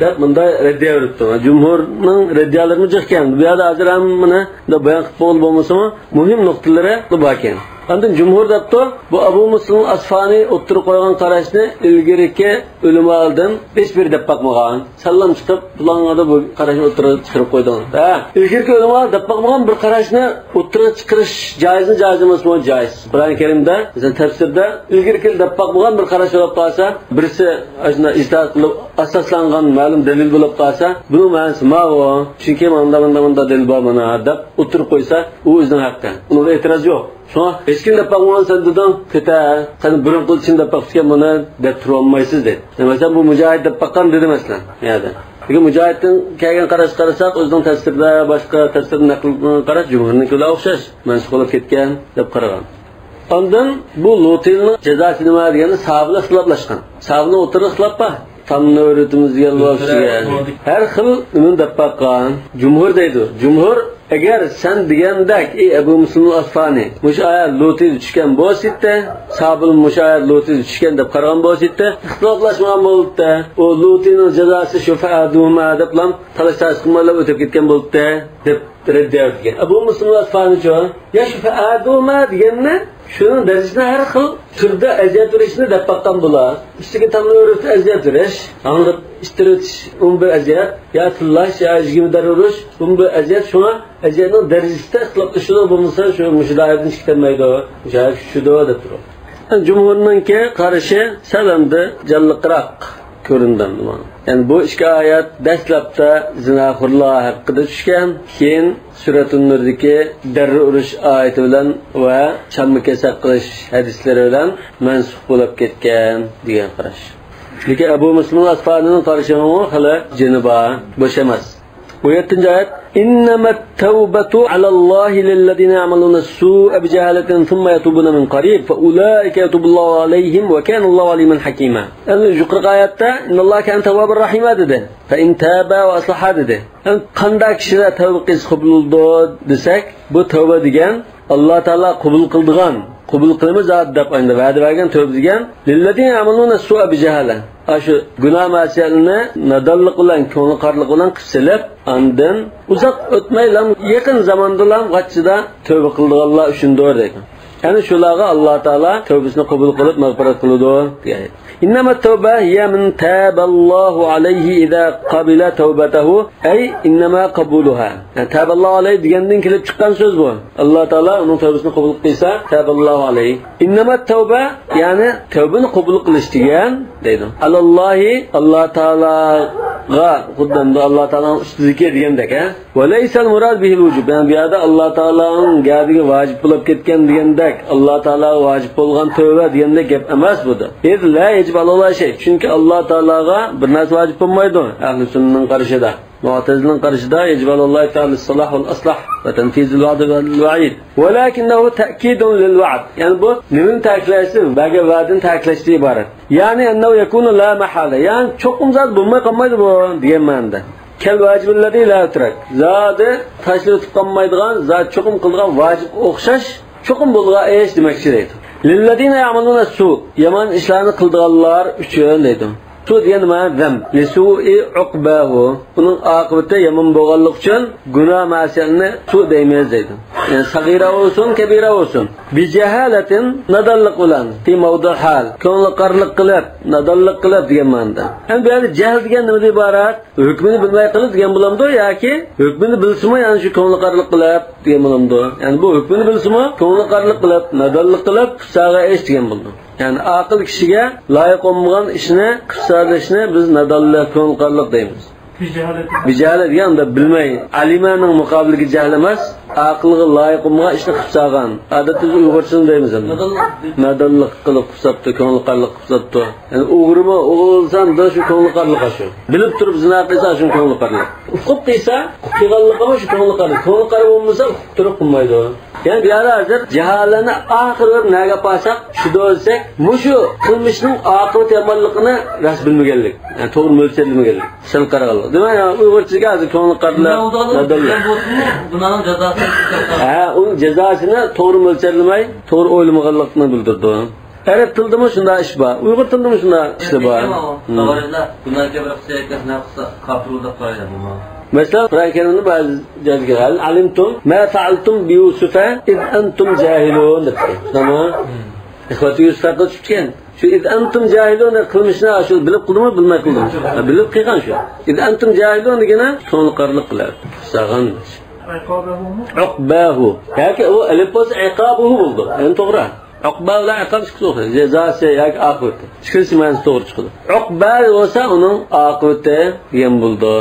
Dep bunda reddiye öğretti. Cumhurning reddiyalarını çıkken. Bu yada hazır amına da bayan kıpol olmasa muhim noktaları bu baken. Andın Cumhur dapto bu Abu Muslim Asfani oturup koygan qarashni ilgiriki ulamalardan hiçbir dep bakmagan. Sallam çıkıp bulanlarda bu qarashni oturup çıkarıp koydan. İlgiriki ulamalar dep bakmagan bir qarashni oturup çıkarış jaiz mi jaiz emas mı jaiz. Kur'an-ı Kerim'de, mesela tefsirde ilgiriki dep bakmagan bir qarash olib qalsa, birisi aslında istat qilib asoslangan ma'lum dalil bo'lib qalsa, bunu ma'nosi ma'vo. Chunki manda dalil bor mana deb oturup qo'ysa, u o'zining haqqi. Unda e'tiroz yo'q. Şuna eski de pakman sandıdan kete, sen burun kıl için de pakışken buna de turolmayısız dedi. Mesela bu mücahit de pakkan dedi mesela. Yani. Peki mücahitin kaygan qarasak, o'zining tafsirda boshqa tafsirni naql qarash jumhurnikiga o'xshash. Mansub qilib ketgan deb qaragan. Ondan bu Lutilning jazosi nima degani sahablar xilablashgan. Sahabni o'tirib xilabpa. Tamni o'rgatimizga bo'lgan. Har xil uni deb pakkan. Jumhur deydi. Jumhur eğer sen degandek ey Ebu Muslim al-Asfani müşayet Lutil tushgan bo'lsa, sabil müşayet Lutil tushgan deb qaragan bo'lsa, ixtiloflashgan bo'ldi. O Lutilning jazosi shu fa'aduma deb lam talash qilmalar o'tib ketgan bo'ldi deb reddiya qilgan. Ebu Muslim al-Asfani ya shu fa'aduma deganni şunun derecesine her xil türde eziyet verişini dep bakkan bular. Üstüki tamlı öğreti eziyet veriş, anlıp iştiretiş, bir eziyet, ya tıllaş, ya izgimidar uğruş, bir eziyet, şuna eziyetin derecesinde ıxtilaplı şunu bulunsa, şu müşahidin çıktanmaydı o, müşahid şu da o da durur. Cumhur'un ki karşı selamdı, callıqırak göründü. Yani bu iki ayet dastlabda zinaxurlar haqqida tushgan, keyin Suratun Nur'dagi darra urish oyati bilan va chamma kesak qilish hadislari bilan mansub bo'lib ketgan degan qarash. Lekin Abu Muslim al-Asfanining qarashiga hali jiniba bo'sh emas. Bu 7-ci ayet İnnemet tevbetu alallahi lillezine ya'maluna as-su'a bi cehaletin thumma yatubuna min qarib fa ulaika yatubullahu alayhim ve kana Allahu aliman hakima. Yani yuqorqi oyatda innalloha kana tawwabur rahim dedi. Fa in taba va aslaha dedi. Yani qanday kishilar tavba qilsa qabul bo'ldi desak, bu tavba degan Alloh taolo qabul qildigan qabul qilamiz deb endi va'da bergan tövbe degan lillazina amaluna su'a bi jahala shu gunoh ma'siyatni nadonlik bilan ko'ngli qorliq bilan qilib andan uzoq o'tmaylam yaqin zamonda g'achida tövbe qildiganlar uchundir degan. Yani shularga Alloh taolo tövbesini qabul qilib mag'firat qiladi deydi. إنما التوبة هي من تاب الله عليه إذا قبل توبته أي إنما قبولها. Yani تاب الله عليه degenden kelib chiqqan so'z bu. Alloh taolo uning tavbasini qabul qilsa, تاب الله عليه. إنما التوبة yani tavbani qabul qilish degan deydi. Allohi Alloh taologa xuddanda Alloh taoloning ustidagi degandek, ha. Va laysal murad bihi al-wujub. Yani bu yerda Alloh taoloning gadiga vojib bo'lib ketgan degandek, Alloh taologa vojib bo'lgan tavba degandek gap emas bu. La yecib Allah şey. Çünkü Allah Teala'ga bir narsa vacip olmaydı. Ehl-i Sünnet'in karşıda. Mu'tezil'in karşıda yecib Allah Teala salah ve aslah ve tenfizul vaad ve vaid. Velakinnehu ta'kidun lil vaad. Yani bu nemin ta'kidlesi, belki vaadin ta'kidleştiği ibaret. Yani ennehu yekunu la mahale. Yani çok umzat bulmay kalmaydı bu diyemende. Kel vacibillezi la utrak. Zade taşlı tutkanmaydıgan, zade çokum kıldıgan vacip okşaş, çokum bulga eş demekçideydi. Lillezine ya'maluna su yaman işlerini kıldıganlar üçün deydi. Su degan nima? Zam. Lisu'i uqbahu. Bunun akıbeti yaman bo'lganlik uchun gunoh ma'siyatni su deymiz deydi. Yani sagira olsun, kebira olsun. Bi jahalatin nadallik bilan fi mavdu hal. Ko'ngli qarliq qilib, nadallik qilib degan ma'noda. Ham bu yerda jahl degan nimadan iborat? Hukmini bilmay qilib degan bo'lamdi yoki hukmini bilsimi, ya'ni shu ko'ngli qarliq qilib degan bo'lamdi. Yani bu hukmini bilsimi, ko'ngli qarliq qilib, nadallik qilib, saga esh degan bo'ldi. Yani aql kishiga loyiq bo'lmagan ishni qilishni biz nadallik, ko'ngli qarliq deymiz. Bijalet yani da bilmey. Alimenin mukabilki jahl emas, aqlga loyiq bo'lmagan ishni qilib salgan. Odatda Uyg'urchasini deymiz endi. Nadallik qilib qilsapti, ko'ngli qarliq qilsapti. Yani o'g'rimi o'g'ilsan da shu ko'ngli qarliq shu. Bilib turib zina qilsa shu ko'ngli qarliq. Uquq qilsa, qilganlik ham shu ko'ngli qarliq. Ko'ngli qarliq bo'lmasa turib qilmaydi. Yani bir ara hozir jahalani oxiri nega pasaq, shu bo'lsak, mushu qilmishning oqibati yomonligini ras bilmaganlik. Yani to'g'ri mo'ljallanmaganlik. Sil qaraganlik. Demak, Uyg'urchaga hozir ko'ngli qarliq. Bunun cezası. Ha, onun cezasını to'g'ri mo'ljallamay, to'g'ri o'ylamaganlikni bildirdi. Arab tilidami shunday ish bor? Uyg'ur tilidami shunday ish bor? To'g'rilar, bundan keyin kafirlikda qo'yadi. Mesela Kur'an-ı Kerim'de bazı cezgiler alimtum ma fa'altum bi Yusuf'a iz antum jahilun dedi. Tamam. İhvati Yusuf'a tutgan. Şu iz antum jahilun qilmishni shu bilib qildimi, bilmay qildimi? Bilib qilgan shu. Iz antum jahilun degani to'g'ri qarliq qiladi. Sag'an. Uqbahu. Yoki u alifos iqabuhu bo'ldi. Endi to'g'ri. Uqba bilan iqab chiqdi. Jazosi yoki oqibati. Chiqishi ma'nosi to'g'ri chiqdi. Uqba bo'lsa uning oqibati degan bo'ldi.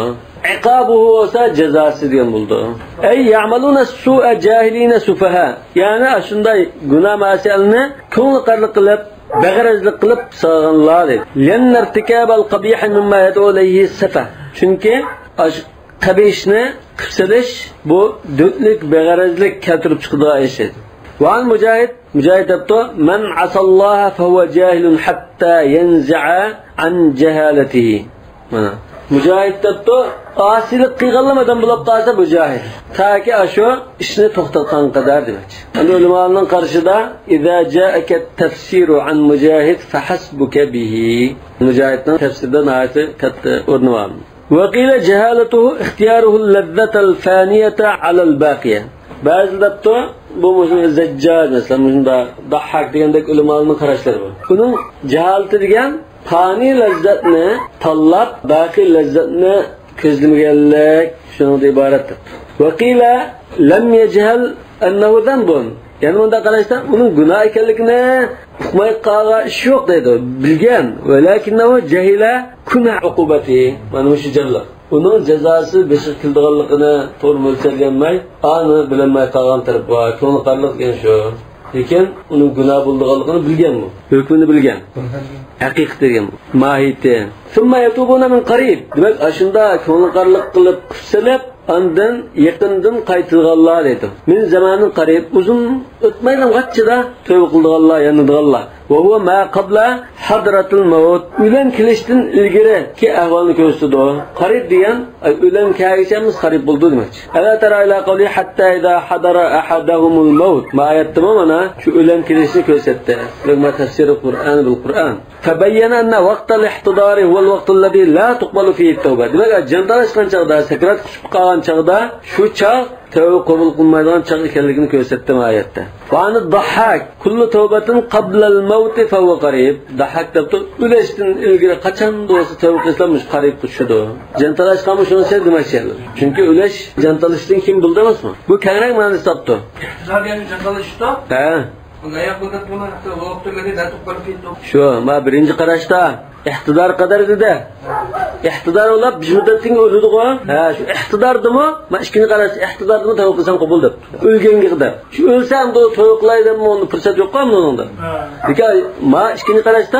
İqabuhu olsa cezası diyen buldu. Ey ya'maluna su'a cahilina sufaha. Yani şunday günah masiyalini ko'ngli qarliq qilib, bag'razlik qilib sağanlar dedi. Lenna irtikabal qabih mimma yad'u ilayhi safa. Chunki qabihni qilsilish bu dudlik, bag'razlik keltirib chiqadigan ish edi. Wa an Mujahid debdi, "Man asallaha fa huwa jahilun hatta yanza'a an jahalatihi." Mana Mujahid debdi, asilik qilganlardan bo'lib qolsa bu jahil. Taki shu ishni to'xtatgan qadar demoqchi. Endi ulamoning qarshida "Iza ja'aka tafsiru an Mujahid fa hasbuka bihi." Mujahidning tafsirida nayati katta o'rni bor. Wa qila jahalatuhu ikhtiyaruhu al-lazzata al-faniyata 'ala al-baqiya. Ba'zi debdi bu Zajjaj mesela bunda Dahhak degandek ulamoning qarashlari bor. Buning jahalati degan fani lazzatni tanlab, baqi lazzatni ko'zlamaganlik shundan iboratdir. Vaqila lam yajhal annahu dhanbun. Yani bunda qarashda uning gunoh ekanligini uqmay qolgan ish yo'q deydi. Bilgan, valakinnahu jahila kuna uqubati. Mana shu jalla. Uning jazosi beshi qildiganligini to'g'ri mo'ljallanmay, ani bilinmay qolgan taraf bor. Ko'ngli qarliq degan shu. Lekin uning gunoh bo'lganligini bilganmi? Hukmini bilgan. Haqiqat degan mohiyati. Summa yatubuna min qarib. Demak, ashunda ko'ngli qarliq qilib qilib, andan yaqindan qaytilganlar dedi. Men zamanin qarib uzun o'tmaydan vaqtida tövbe qildiganlar, yanadiganlar. Ve huve ma qabla hadratul maut. Ölen kiliştin ilgiri ki ahvalını gösterdi o. Qarib diyen ölen kâgişemiz qarib buldu demek. Ela tera ila kavli hatta idâ hadara ahadahumul maut. Ma ayette mana şu ölen kilişini gösterdi. Ve tefsiri Kur'an bil Kur'an. فبين أن وقت الاحتضار هو الوقت الذي لا تقبل فيه التوبة. Demek jantalashgan chaqda, sakrat qushib qolgan chaqda shu chaq tövbe qabul qilmaydigan chaq ekanligini ko'rsatdi oyatda. Va ani dahhak kullu tawbatin qabla al-maut fa huwa qarib. Dahhak debdi o'lishdan ilgari qachon bo'lsa tövbe qilsamush qarib tushadi. Jantalashgan shuni demoqchi. Chunki o'lish jantalashdan kim bildi emasmi? Bu kengroq ma'nosi topdi. Zaten jantalashdi. Ha. Şu, ma birinci qarashda ihtidor qadar dedi. Ihtidor olab muddatning o'lidi qo'y. Ha, shu ihtidordimi? Ma ikkinchi qarash ihtidordimi tavba qilsam qabul deb. O'lganga qadar. Shu o'lsam da tavba qilaydimi, uni fursat yo'q-ku unda. Lekin ma ikkinchi qarashda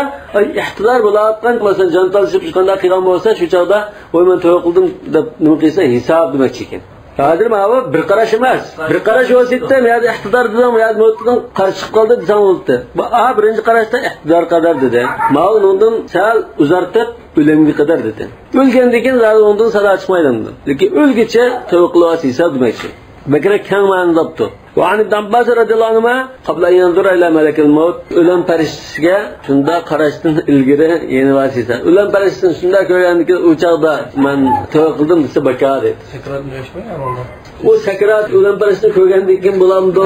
ihtidor bo'layotgan, masalan, jantalashib chiqqanda qilgan bo'lsa, shu chog'da "Voy, men tavba qildim" deb nima qilsa, hisob demoqchi ekan. Hozir mana bir qarash emas. Bir qarash o'sitda men ihtidor dedim, men nutqdan qarshi qoldi desam bo'ldi. Bu birinchi qarashda ihtidor qadar dedi. Men undan sal uzartib o'limga qadar dedi. O'lgandan keyin undan sal chiqmaydi. Lekin o'lgicha tavba qilasiz hisob demoqchi. Bakra kang ma'nodabdi. وعن ابن عباس رضي الله عنهما قبل أن ينظر إلى ملك الموت أولم فرشتga shunda qarashdan ilgari yeni vasita. O'lim farishtasini shunda ko'rgandan keyin o'chaqda men tavba qildim desa bakar edi. Sakrat bo'lishmaydi onda. O sakrat o'lim farishtasini ko'rgandan keyin bo'lamdi.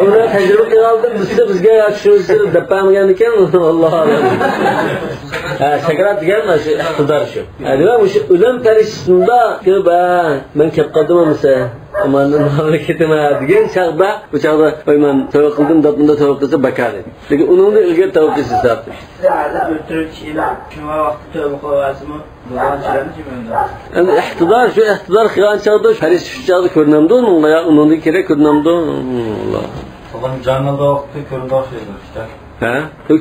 Uni tajriba qildim desa bizga yaxshi depamagan ekan Alloh alam. Sakrat degan shu iqtidor shu. Demak o'sha o'lim farishtasida ko'ba men kelib qoldimmi amandan mamlakatima degan chaqda bu chaqda men tavba qildim deb bunda tavba qilsa bakar edi. Lekin uningda ilgari tavba qilsa sabti. Endi ihtidor shu ihtidor qilgan chaqda farishta shu chaqda ko'rinamdi, uningda kerak ko'rinamdi. Alloh. Alloh jannatda vaqtda ko'rindoqlaydi işte. Ha?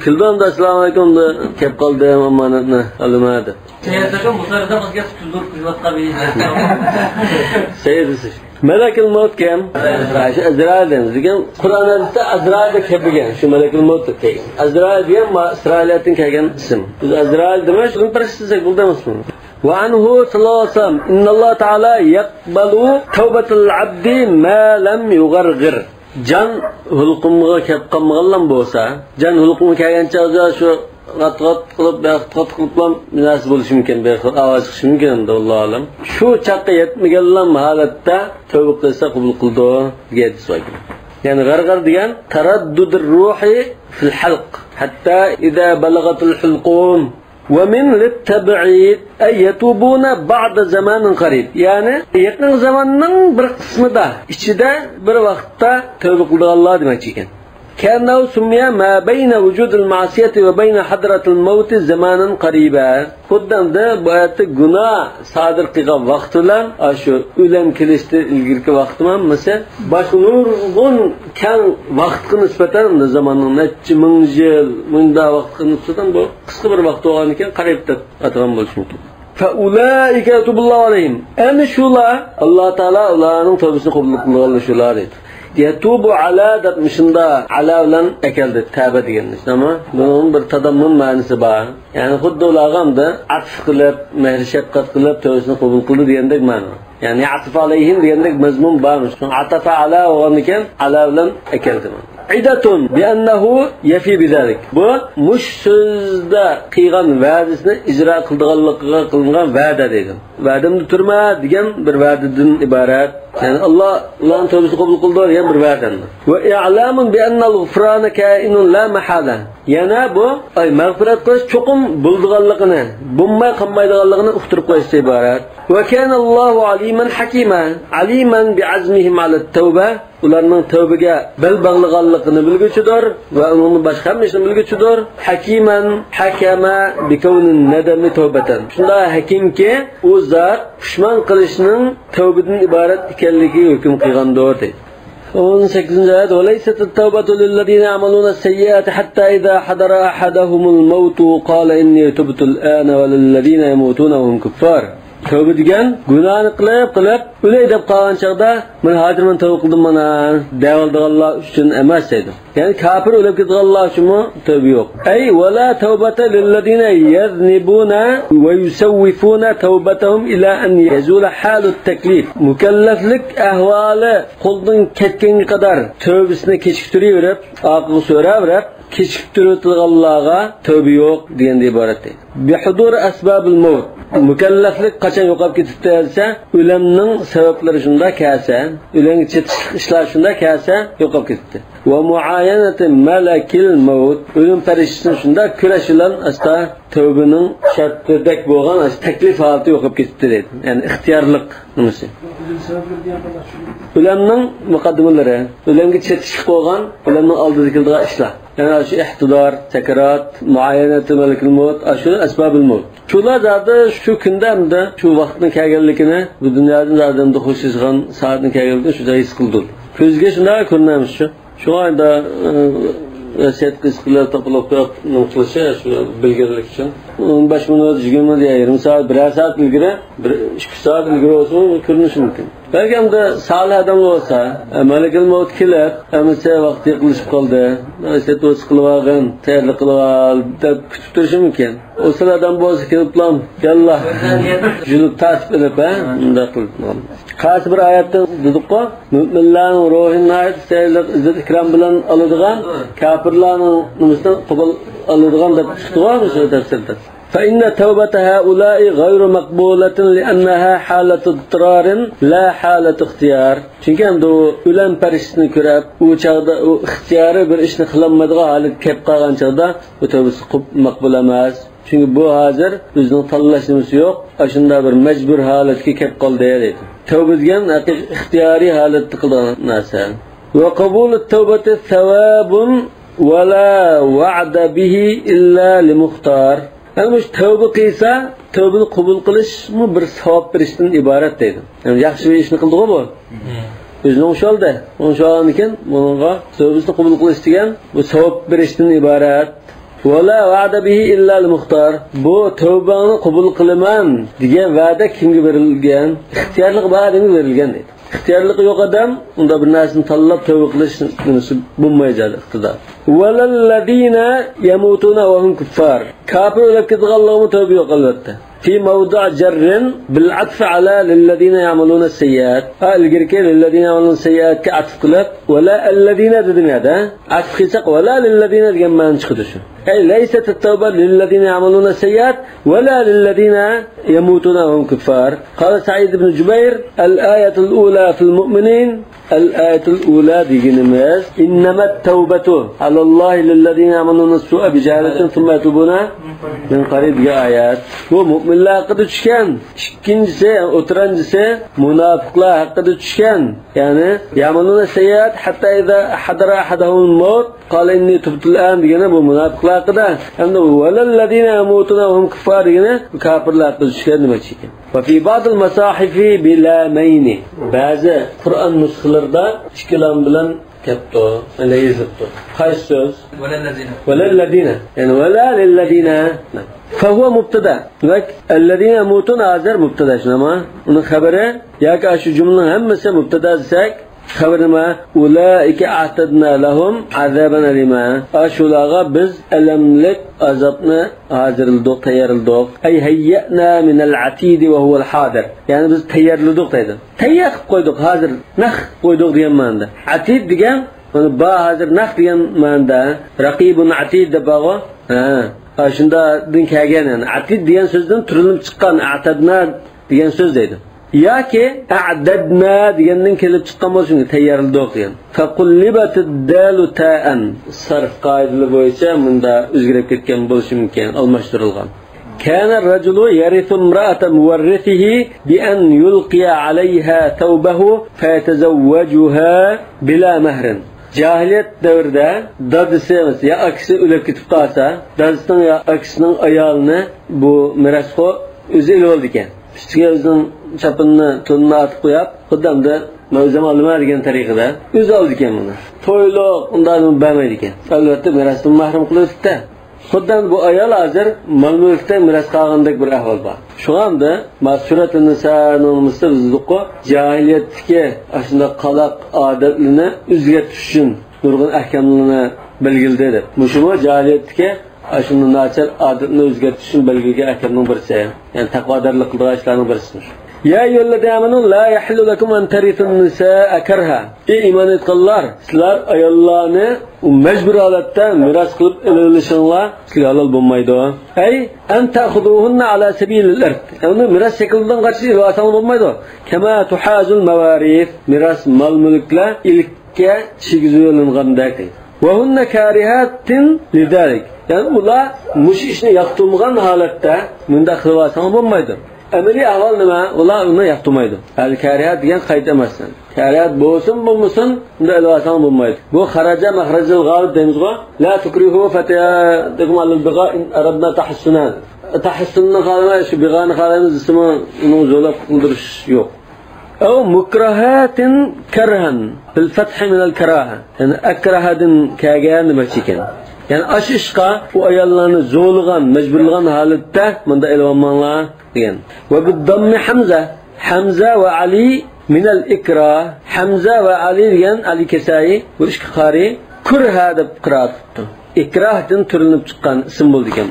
Kildan da assalomu alaykum da kelib qoldi amonatni olmadi. Sayyidlar musarrada bizga tuzur qilib Sayyidsiz. Malakul maut kim? Azraildan. Degan Qur'onda Azrailga kelgan. Shu malakul maut kelgan. Azrail degan Isroiliyatdan kelgan ism. Biz Azrail demak, uni farishtasak bo'ldamizmi? Wa anhu sallallahu alayhi wasallam innalloh taala yaqbalu tawbatul abdi ma lam yughargir. Can hulqumga kelib qolmagan bo'lsa, can hulqumga kelgan chog'da shu qat qilib, qat qilib nasib bo'lishi mumkin, ovoz chiqishi mumkin edi, Alloh alam. Shu chaqqa yetmagan holatda tavba qilsa qabul qildi degan so'z. Ya'ni g'arg'ar degan taraddudur ruhi fil halq hatta idza balagatul hulqum ومن للتبعيد أن يتوبون بعد زمان قريب. Yani yakın zamanın bir kısmında içinde bir vakitte tövbe kıldılar demek ekan. كأنه سمي ما بين وجود المعصية وبين حضرة الموت زمانا قريبا. Xuddan da bu ayette günah sadır qilgan vaqt bilan shu o'lim kelishdi ilgirki vaqt bilan mesela başnurgun kang vaqtga nisbatan zamonning necha ming yil, mingda vaqtga nisbatan bu qisqa bir vaqt bo'lgan ekan, qarib deb atagan bo'lishi mumkin. فَأُولَٰئِكَ يَتُوبُ اللّٰهُ عَلَيْهِمْ. Ana shular Alloh taolo ularning tavbasini qabul qilgan shular edi. Yatubu ala deb mishunda ala bilan akaldi tavba degan ama bunun bir tadammun ma'nosi bor. Ya'ni xuddi ularga atf qilib, mehr shafqat qilib tavbasini qabul qildi degandek ma'no. Yani atf alayhim degandek mazmun bormish. Atafa ala o'rnikan ala bilan akaldi. İdatun bi annahu yafi bizalik. Bu mush so'zda qilgan va'dasini ijro qildiganligiga qilingan va'da degan. Va'damni turma degan bir va'dadan iborat. Yani Allah ularning tövbesini qabul qildi degan bir va'dadir. Va i'lamun bi anna al-ghufrana ka'inun la mahala. Yana bu mag'firat qilish cho'qim bo'ldiganligini, bunmay qolmaydiganligini uqtirib qo'yishga iborat. Va kana Allohu aliman hakima, aliman bi azmihim ala at-tawba. Ularning tövbega bel bog'laganligini bilguchidir va uni boshqa ishni bilguchidir. Hakiman hakama bi kawnin nadami tawbatan. Shunda hakimki u zot pushmon qilishning tövbedan iborat ekanligi hukm qilgandir deydi. 18. ayet وَلَيْسَتِ التَّوْبَةُ لِلَّذِينَ يَعْمَلُونَ السَّيِّئَاتِ حَتَّى إِذَا حَضَرَ أَحَدَهُمُ الْمَوْتُ قَالَ إِنِّي تُبْتُ الْآنَ وَلِلَّذِينَ يَمُوتُونَ وَهُمْ كُفَّارٌ. Tövbe degan gunohni qilib o'lay deb qolgan chaqda men hozir men tövbe qildim mana devaldiganlar uchun emas dedi. Ya'ni kafir o'lib ketganlar uchunmi tövbe yo'q. Ay wala tawbata lillazina yaznibuna va yusawwifuna tawbatahum ila an yazula halut taklif. Mukallaflik ahvoli qo'ldan ketganga qadar tövbesini kechiktirib, oqiga so'rab kechiktirganlarga tövbe yo'q degan iborat deydi. Bihudur asbabil maut. Mukallaflik qachon yo'qolib ketibdi desa, o'limning sabablari shunda kelsa, o'limga chetishlik ishlar shunda kelsa yo'qolib ketibdi. Va muayanati malakil maut. O'lim farishtasini shunda kurashilan asta tövbening shartidek bo'lgan taklif holati yo'qolib ketibdi deydi. Ya'ni ixtiyorlik nimasi? O'limning muqaddimalari, o'limga chetishlik bo'lgan, o'limning oldida qildigan ishlar. Yani şu ihtidar, sekarat, muayeneti melekil maut, şu asbabul maut. Şular zaten şu gündemde, şu vaktin kelganligini, bu dünyanın zaten de hoşçakalın saatin kelganligini şu da his kıldı. Közge şunday ko'rinamiş şu. Şu anda vasiyat qilishlar topilib nutqilishi shu bilganlik uchun 15 minut 20 minut 20 soat 1 soat ilgari 2 soat ilgari olsa ko'rinishi mumkin. Balki hamda salih odam bo'lsa, malakal maut kelib, amsa vaqti qilishib qoldi. Vasiyat o'z qilib olgan, tayyorlik qilib ol deb kutib turishi mumkin. O'sal odam bo'lsa keliblam, yalloh julub tasib edib, unda qilib. Qaysi bir oyatda dedik-ku, mu'minlarning ruhini ayt, saylik, izzat ikrom bilan oladigan, kafirlarning nimasidan qabul oladigan deb chiqdi-ku shu tafsirda. فإن توبة هؤلاء غير مقبولة لأنها حالة اضطرار لا حالة اختيار. Çünkü hamda ölen periştini körüp, o çağda o ihtiyarı bir işini kılanmadığı halit kep qalgan çağda bu tövbesi makbul emas. Çünkü bu hazır özünün tanlaşması yok. Aşında bir mecbur haletki kep qaldı deydi. Tövbe degan ixtiyari halatda qilgan narsa. Ve qabul tövbeti sevabun ve la va'da bihi illa li muxtar. Yani şu tövbe qilsa, tövbeni qabul qilish mu bir savob berishdan iborat deydi. Yani yaxshi bir ishni qildi bu. O'zini o'shaldi. O'shalgan ekan, bunga tövbesini qabul qilish degan bu savob berishdan iborat. Wala va'da bihi illa al-muxtar. Bu tövbeni qabul qilaman degan va'da kimga berilgan? Ixtiyorlik ba'dimi berilgan deydi. İhtiyarlık yok adam, onda bir narsani tanlab tövbe qilish nimasi bo'lmaydi iqtidor. Walallazina yamutuna wa hum kuffar. Kafir o'lib ketganlarga tövbe yo'q albatta. Fi mawdu' jarrin bil 'atf 'ala lillazina ya'maluna as-sayyi'at. Al-girka lillazina ya'maluna as-sayyi'at ka 'atf qilib, wala allazina dedimada, 'atf qilsak wala lillazina degan ma'no chiqdi shu. Ay laysat at-tawba lillazina ya'maluna as-sayyi'at wala lillazina yamutuna wa hum kuffar. Qala Sa'id ibn Jubayr, al-ayatu al-ula fil mu'minin الآية الأولى ديجنماز إنما التوبة على الله للذين يعملون السوء بجهالة ثم يتوبون من قريب آيات ومؤمن لا قد تشكن إكنجسي أترنجسي منافق لا قد تشكن يعني يعملون السيئات حتى إذا حضر أحدهم الموت قال إني تبت الآن ديجنا بمنافق لا قد ولا الذين يموتون وهم كفار ديجنا كافر لا قد تشكن نمشيكن. وفي بعض المصاحف بلامين بعض قرآن نسخلردا işkilam bilan kepto ana yazıptı. Qaysi söz? Velellezina. Yani vela lillezina. فهو مبتدا. Bak ellezina yamutun azar mubtada ama onun haberi ya ki şu cümlenin hemmesi mubtada desek xabarima ulaika a'tadna lahum azaban alima. Aşulaga biz elemlik azabni hazırladık, tayyorladik. Ay hayyana min al-atid ve huwa al-hadir. Yani biz tayyorladik deydi. Tayyor qo'ydik, hozir naq qo'ydik degan ma'noda. Atid degan, ba hozir naq degan ma'noda, raqibun atid deb bag'o. Shunda din kelgan yani. Atid degan so'zdan turilib chiqqan a'tadna degan so'z deydi. Yoki a'dadna degandan kelib chiqqan bo'lsa, tayyorladik degan. Faqullibatid dalu ta'an. Sarf qoidalari bo'yicha bunda o'zgarib ketgan bo'lishi mumkin, almashtirilgan. كان الرجل يرث امرأة مورثه بأن يلقي عليها ثوبه فيتزوجها بلا مهر. Cahiliyet devrde dadısı ya akisi ölüp gitip kalsa, dadısının ya akisinin ayağını bu mirasxo özü ele oldu iken. Üstüge özünün çapını, tonunu atıp koyup, kudam da mevzem alma degan tariqada o'zi oldi iken buni. To'yliq undan bermaydi iken. Albatta mirasdan mahrum qilibdi. Xuddan bu ayol hozir mol-mulkda miras qolgandek bir ahvol bor. Shu anda Mas'uratun Nisaning misliqo jahiliyatdagi ashunda qaloq odatlarini o'zgartirish uchun nurg'un ahkamlarni belgiladi. Mushuma jahiliyatdagi ashunda nachar odatni o'zgartirish uchun belgilgan ahkamning birisi. Ya'ni taqvodorlik qilishlarning birisi. Ya ayyuhallazina amanu la yahillu lakum an tarithun nisaa karha. Iymon etganlar, sizlar ayollarni majbur holatda miros qilib olishinglar sizga halol bo'lmaydi. Ay an ta'khuduhunna ala sabilil irth. Uni miros shaklidan qachish ilosang bo'lmaydi. Kama tuhazul mawarith, miros mol-mulklar ilkka chigizilgandek. Va hunna karihatin lidalik. Yani ular mush ishni yoqtirmagan holatda bunda qilsang bo'lmaydi. Ameliy ahvol nima? Ular uni yoqtirmaydi. Al-kariyat degan qayta emasdan. Kariyat bo'lsin, unda ilosang bo'lmaydi. Bu xaraja mahrajul g'alib deymiz-ku. La tukrihu fatiyatukum al-bigha in aradna tahassunan. Tahassunni xalama shu big'ani xalamiz ismi uni zo'lab qildirish yo'q. Aw mukrahatin karhan bil fath min al-karaha. Yani akrahadin kagan nima ekan? Yani ash ishqa u ayollarni zo'lg'an, majburlagan holatda bunda ilonmanlar degan. Va bu dammi Hamza va Ali min al-ikrah. Hamza va Ali degan Ali Kesai bu ikki qari kurha deb qira'atdi. Ikrahdan turinib chiqqan ism bo'ldi ekan.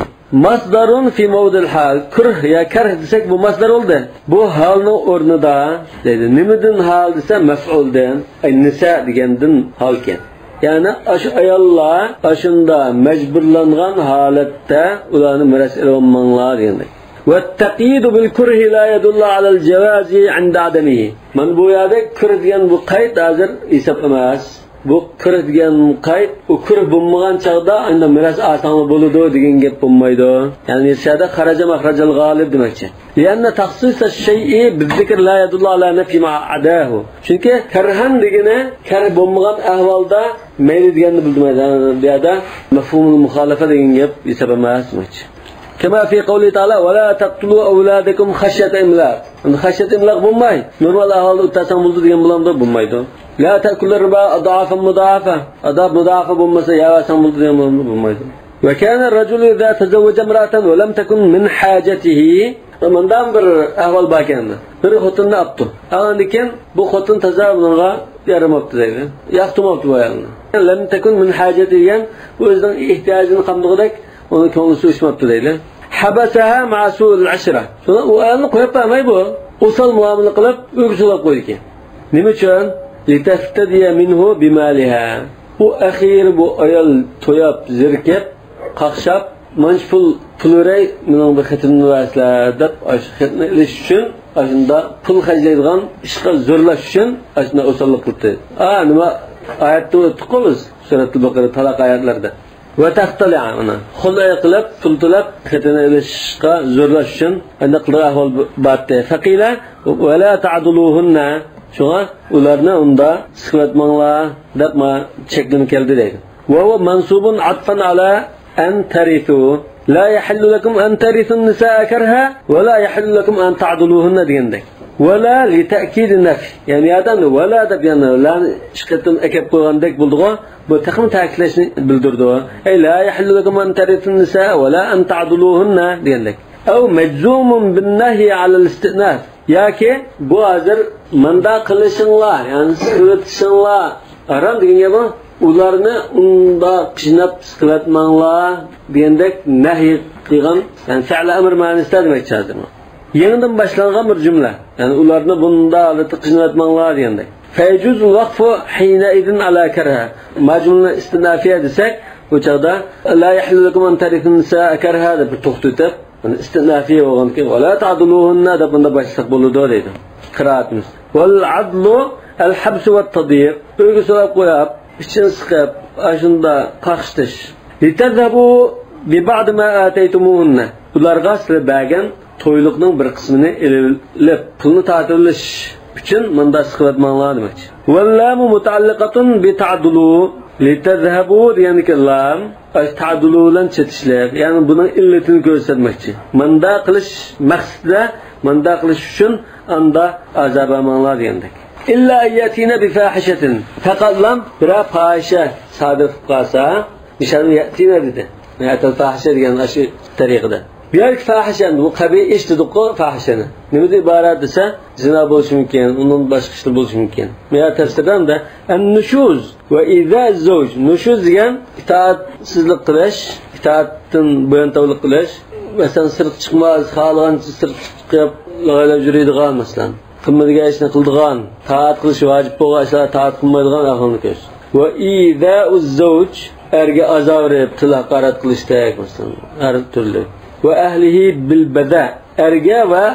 Masdarun fi mawdil hal. Kurh ya karh desak bu masdar oldu. Bu halning o'rnida deydi. Nimadan hal desa maf'uldan, ay nisa degandan hal ekan. Yani aş ayollar aşında mecburlangan halatda ularni miras olmanlar degandik. Ve taqyidu bil kurhi la yadullu ala al jawazi inda adamihi. Men bu yerda kurh degan bu qayd hozir hisob emas. Bu kurh degan qayd u kurh bo'lmagan chaqda unda miras oson bo'ladi degan gap bo'lmaydi. Yani nishada xaraja mahrajal g'olib demakchi. Lianna takhsis ash-shay'i bizikr la yadullu ala nafi ma'adahu. Chunki karhan degani karh bo'lmagan ahvolda mayli deganni bildirmaydi. Bu yerda mafhumul muxalafa degan gap hisob emas demakchi. Kama fi qawli ta'ala wa la taqtulu awladakum khashyata imlaq. Khashyata imlaq bo'lmay. Normal ahvolda utasang bo'ldi degan bilan bo'lmaydi. La ta'kulu riba adafan mudafa. Adaf mudafa bo'lmasa yasang bo'ldi degan bilan bo'lmaydi. Wa kana ar-rajulu idha tazawwaja imra'atan wa lam takun min hajatihi. Bundan bir ahvol bor ekan. Bir xotinni olibdi. Andikin bu xotin tazawwujga yaramabdi deydi. Yoqtirmabdi bu ayolni. Lam takun min hajatihi degan o'zining ehtiyojini qamdig'idek onu ko'ngli so'yishmabdi deydi. Habasaha ma'sul ashra. Shuni u ayolni qo'yib qo'ymay bu. O'sal muomala qilib o'g'izlab qo'ydi ekan. Nima uchun? Litaftadiya minhu bimaliha. Bu akhir bu ayol to'yab, zirkab, qaqshab, manchpul puluray mening bir xatimni varslar deb xatni ilish uchun ashunda pul xajlaydigan ishga zo'rlash uchun ashunda o'sallik qildi. Nima oyatda o'tib suratul Baqara talaq oyatlarda. Va taqtali'ana xulay qilib tultilab xatini ilishga zo'rlash uchun anda qilgan ahvol batdi. Faqila va la ta'duluhunna. Shunga ularni unda siqlatmanglar deb ma cheklanib keldi deydi. Va huwa mansubun atfan ala an tarithu. La yahillu lakum an tarithu an-nisaa karha va la yahillu lakum an ta'duluhunna degandek. Wala li ta'kid an-nafi. Yani adam wala deb yani lan chiqatib akab qo'ygandek bo'ldi-ku. Bu taxmin ta'kidlashni bildirdi. Ay la yahillu lakum an tarithu an-nisaa va la an ta'duluhunna degandek. Aw majzumun bin-nahy 'ala al-istinaf. Yaki bu hozir manda qilishinglar, yani siqlatishinglar harom degan bu ularni unda qishnab siqlatmanglar degandek nahy qilgan, yani fi'l amr ma'nosida demakchi hozir. Yangidan boshlangan bir jumla. Yani ularni bunda qishnatmanglar degandek. Fayjuz waqfu hina idin ala karha. Majmuna istinafiya desak, bu chaqda la yahillu lakum an tarithu nisaa karha deb to'xtatib istinafiya bo'lgan ki va la ta'duluhunna deb bunda boshliq bo'ladi deydi. Qiraatimiz. Wal adlu al habs va tadyiq. O'yga solib qo'yib, ichin siqib, ashunda qaqshtish. Litadhabu bi ba'd ma ataytumuhunna. Ularga sizlar bergan to'yliqning bir qismini ilib, pulni ta'tilish uchun bunda siqlatmanglar demakchi. Wallamu mutaalliqatun bi ta'dulu litadhabu yani kallam ta'dululan chetishlar. Yani buning illatini ko'rsatmoqchi. Manda qilish maqsadida, manda qilish uchun anda azab amanglar degandek. İlla yatina bi fahishatin. Faqatlam bir fahisha sodir qilsa, nishani yatina dedi. Atal fahisha degan shu tariqada. Bu yerki fahisha bu qabiy ish dediq-ku fahishani. Nimada iborat desa, zina bo'lishi mumkin, undan boshqa ishlar bo'lishi mumkin. Men tafsirdan da an-nushuz va idza zawj, nushuz degan itoatsizlik qilish, itoatdan bo'yintovlik qilish, masalan sirq chiqmas, xohlagancha sirq chiqib, lag'alab yuradigan masalan. Qilmaydigan ishni qildigan, taat qilish vojib bo'lgan ishlar taat qilmaydigan ahvolni ko'rish. Va idza zawj erga azob berib, til haqorat qilishdak masalan, har turli. Ve ehlihi bil bada erge ve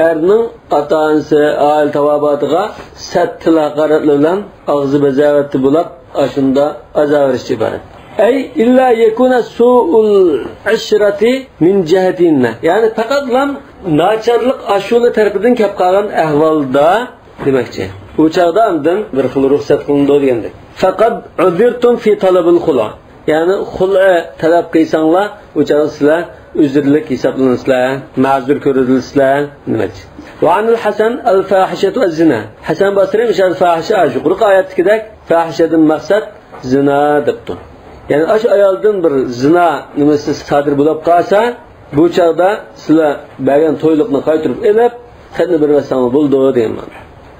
erning ota-onasi oil tavobatıga sattil haqoratlardan og'zi bazavati bo'lib ashunda azob berish iborat. Ay illa yakuna su'ul ashrati min jihatinna. Yani faqatlam nacharlik ashula tarafidan kelib qolgan ahvolda demakchi. Bu chaqda amdan bir xil ruxsat qilindi degandek. Faqat uzirtum fi talabil khula. Yani khula talab qilsanglar, u chaqda sizlar üzürlük hesaplanırslar, mazur görüldürsler demek. Ve anil Hasan el-fahişetu az-zina. Hasan Basri mishal fahişe aşu. Quruq oyatdagidek fahişeden maksat zina debdi. Yani aş ayoldan bir zina nimasi sodir bo'lib qolsa, bu chaqda sizlar bergan to'yliqni qaytirib elib, xatni bersangiz bo'ldi deyman.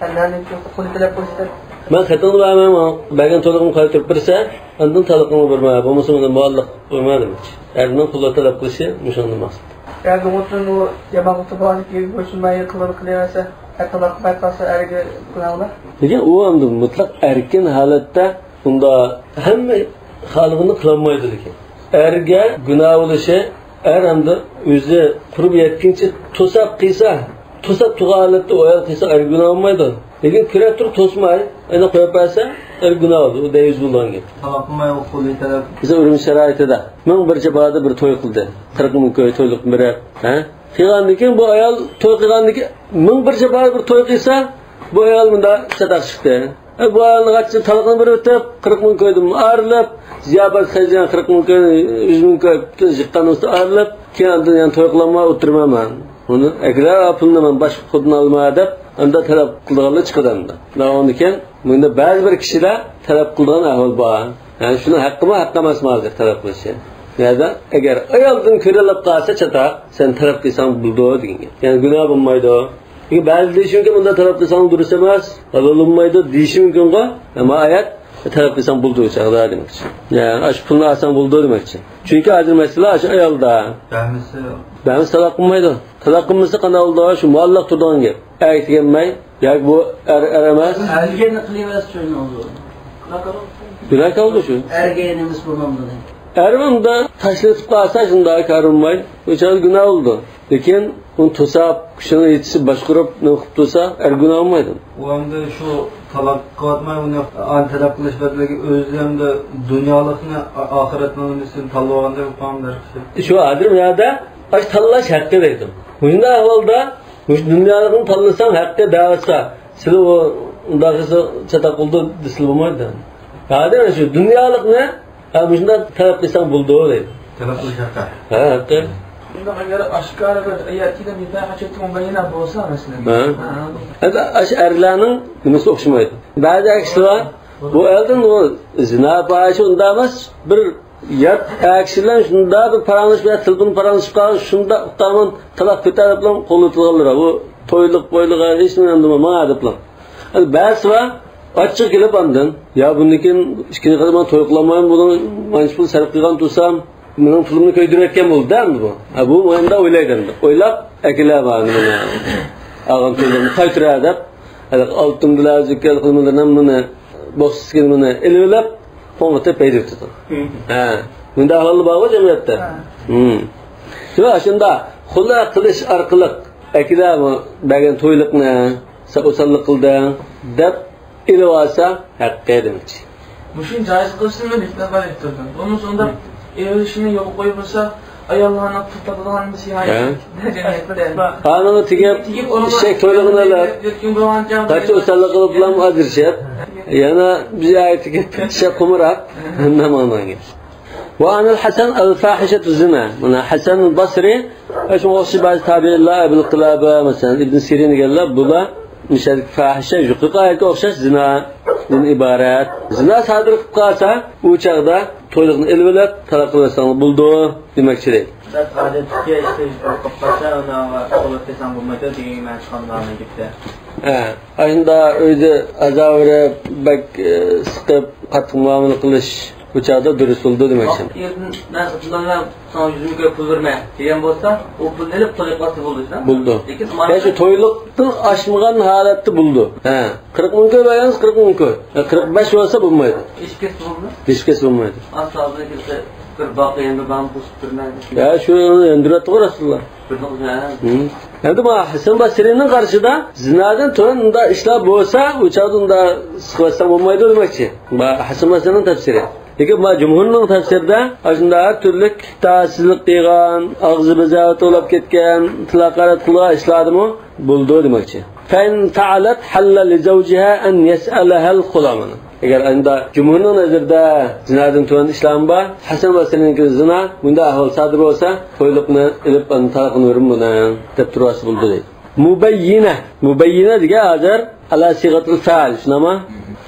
Anlarning qo'li tilab qo'yishdi. Ben xatni bergan to'yliqni qaytirib bersa, ondan taliqni berma, bo'lmasa uni muallaq qo'ymadim. Erning pullar talab qilishi mushunday maqsad. Eğer umutun o cemaati bağlıki boşunmayı kılırsa, hatta bakmasa erge günahlar. Lekin u hamda mutlaq erkin holatda unda hamma xalqini qilmaydi lekin. Erga gunoh bo'lishi, er hamda o'zi qurib yetguncha to'sab qilsa, to'sab turgan holatda o'yal qilsa er gunoh bo'lmaydi. Lekin kira turib to'smay, ana qo'yib qo'ysa er gunoh bo'ladi. U deyiz bo'lgan gap. Talaqmay o'quli talab. Biz o'rim sharoitida men bir jabada bir to'y qildi. 40 ming ko'y to'yliq berib, ha? Qilgandan keyin bu ayol to'y qilgandan keyin men bir jabada bir to'y qilsa, bu ayol bunda sadaq chiqdi. Bu ayolning qachon talaqni berib o'tib 40 ming ko'ydim arilib, ziyobat qilgan 40 ming ko'y, 100 ming ko'y chiqqan o'sta arilib, keyin yani to'y qilmay o'tirmayman. Uni agar pulni men boshqa xudni olmay deb unda talab qilganlar chiqadi unda. Undan keyin bunda ba'zi bir kishilar talab qilgan ahvol bor. Yani şunu hakkımı haqq emasmi hozir talab qilishi. Neda? Agar ayoldan ko'rilib qolsa chata, sen talab qilsang bo'ldi degan. Yani gunoh bo'lmaydi. Lekin ba'zi deyishi mumkin bunda talab qilsang durust emas, halol bo'lmaydi deyishi mumkin-ku. Ammo oyat talab qilsang bo'ldi chaqda demoqchi. Yani ash pulni olsang bo'ldi demoqchi. Chunki hozir masala ash ayolda. Ba'zi talab qilmaydi. Talab qilmasa qanday bo'ldi? Shu muallaq turgan gap. Aytganmay, yoki bu emas. Ergeni qilyapsiz shuni oldu. Günah kaldı şu. Ergenimiz bulunmadı. Ermanda taşlatıp kalsa şunda karınmay. Uçağı günah oldu. Lekin onu tosap, kuşunu yetişip başkurup ne okup tosa günah olmaydı. O anda şu talak kıvatmay bunu antalak kılıç bedeli özlemde dünyalıkını ahiretinin üstünü talvağında yapanlar. Şu adım ya da aç tallaş hakkı dedim. Bunda ahvalda dünyalıkını tallasan hakkı davasa sizi o dağısı çatak oldu disil olmaydı. Hadi şu dünyalık ne? Ha bunda talep qilsang bo'ldi deydi. Talab qilish haqqi. Ha, haqqi. Bunda agar oshkora bir ayatida mutahacchatun bayina bo'lsa masalan. Ha. Ash erlarning nimasi o'xshamaydi. Ba'zi kishilar bu eldan o zina fahish unda emas, bir yat kishilar shunda bir paranglish bilan tilbin paranglishib qolgan, shunda tamam talab ko'tarib bilan qo'lni tilganlar. Bu to'yliq bo'yliga hech nima demama deb bilan. Ba'zi va açık gelip andın. Ya bundakin ikkinchi qadam to'y qilmayman, buni manch pul sarf qilgan tursam, mening pulimni ko'ydirayotgan bo'ldi endi bu. Ha bu o'yinda o'ylaydi endi. O'ylab akalar bani mana. Ag'am pullarni qaytiradi deb, oltin bilan zikr qilmalardan buni boshsiz buni elib, qo'ng'ita paydo tutdi. Ha, bunda ahvol bor jamiyatda. Shu shunda xulla qilish orqali akalar bergan to'yliqni saqosallik qildi deb İlvasa hakkı demek. Muşun caiz kılsın mı dikkat ettirdim. Onun sonunda evlişine yol koyulursa ayarlarına tutadılan bir sihayet. Kanunu tigep şey toyluğunalar. Kaç usallık kılıplam adirşet. Yana bize ait tigep şey kumurak. Namandan gelir. Ve anil Hasan el-fahişetu zina. Hasan el-Basri. Eşim olsun bazı tabi'illah İbn Qilaba mesela İbn Sirin gelirler. Bu da müşerik fahişe yuqqa ayetga o'xshash zinadan iborat. Zina sodir qilib qolsa, u chaqda to'yliqni ilib olib talab qilsang bo'ldi demoqchilik. Odatga qopqasa ona olib desam bo'lmaydi degan ma'no chiqarmoqni gapda. Shunda o'zi azavri bak siqib qattiq muomala qilish bu chog'da durust bo'ldi demoqchi. Men qilganlar son 100 ming pul berma degan bo'lsa, u pulni ilib to'liq qilsa bo'ldi-da. Bo'ldi. Lekin shu to'yliqdan oshmagan holatda bo'ldi. 40 ming bergan 40 ming. 45 bo'lsa bo'lmaydi. Hech kes bo'lmaydi. Aslida kelsa bir boqiy bir bam qo'shib turmaydi. Ya shu endiratdi Rasululloh. Endi bu Hasan Basrining qarshida zinodan to'yinda ishlar bo'lsa, u chog'da siqvasa bo'lmaydi demoqchi. Bu Hasan Basrining tafsiri. Lekin bu jumhurning tafsirida shunda har turli ta'sizlik degan, og'zi bizava to'lab ketgan, tilaqarat qilgan ishlarmi bo'ldi demoqchi. Fan fa'alat halla li zawjiha an yas'alaha al-khulaman. Agar unda jumhurning nazarida zinodan to'yin ishlar bor, Hasan Basrining zina bunda ahvol sodir bo'lsa, to'yliqni ilib talaqini verim buni deb turasi bo'ldi deydi. Mubayyina degan hozir ala sigatul fa'il shunami?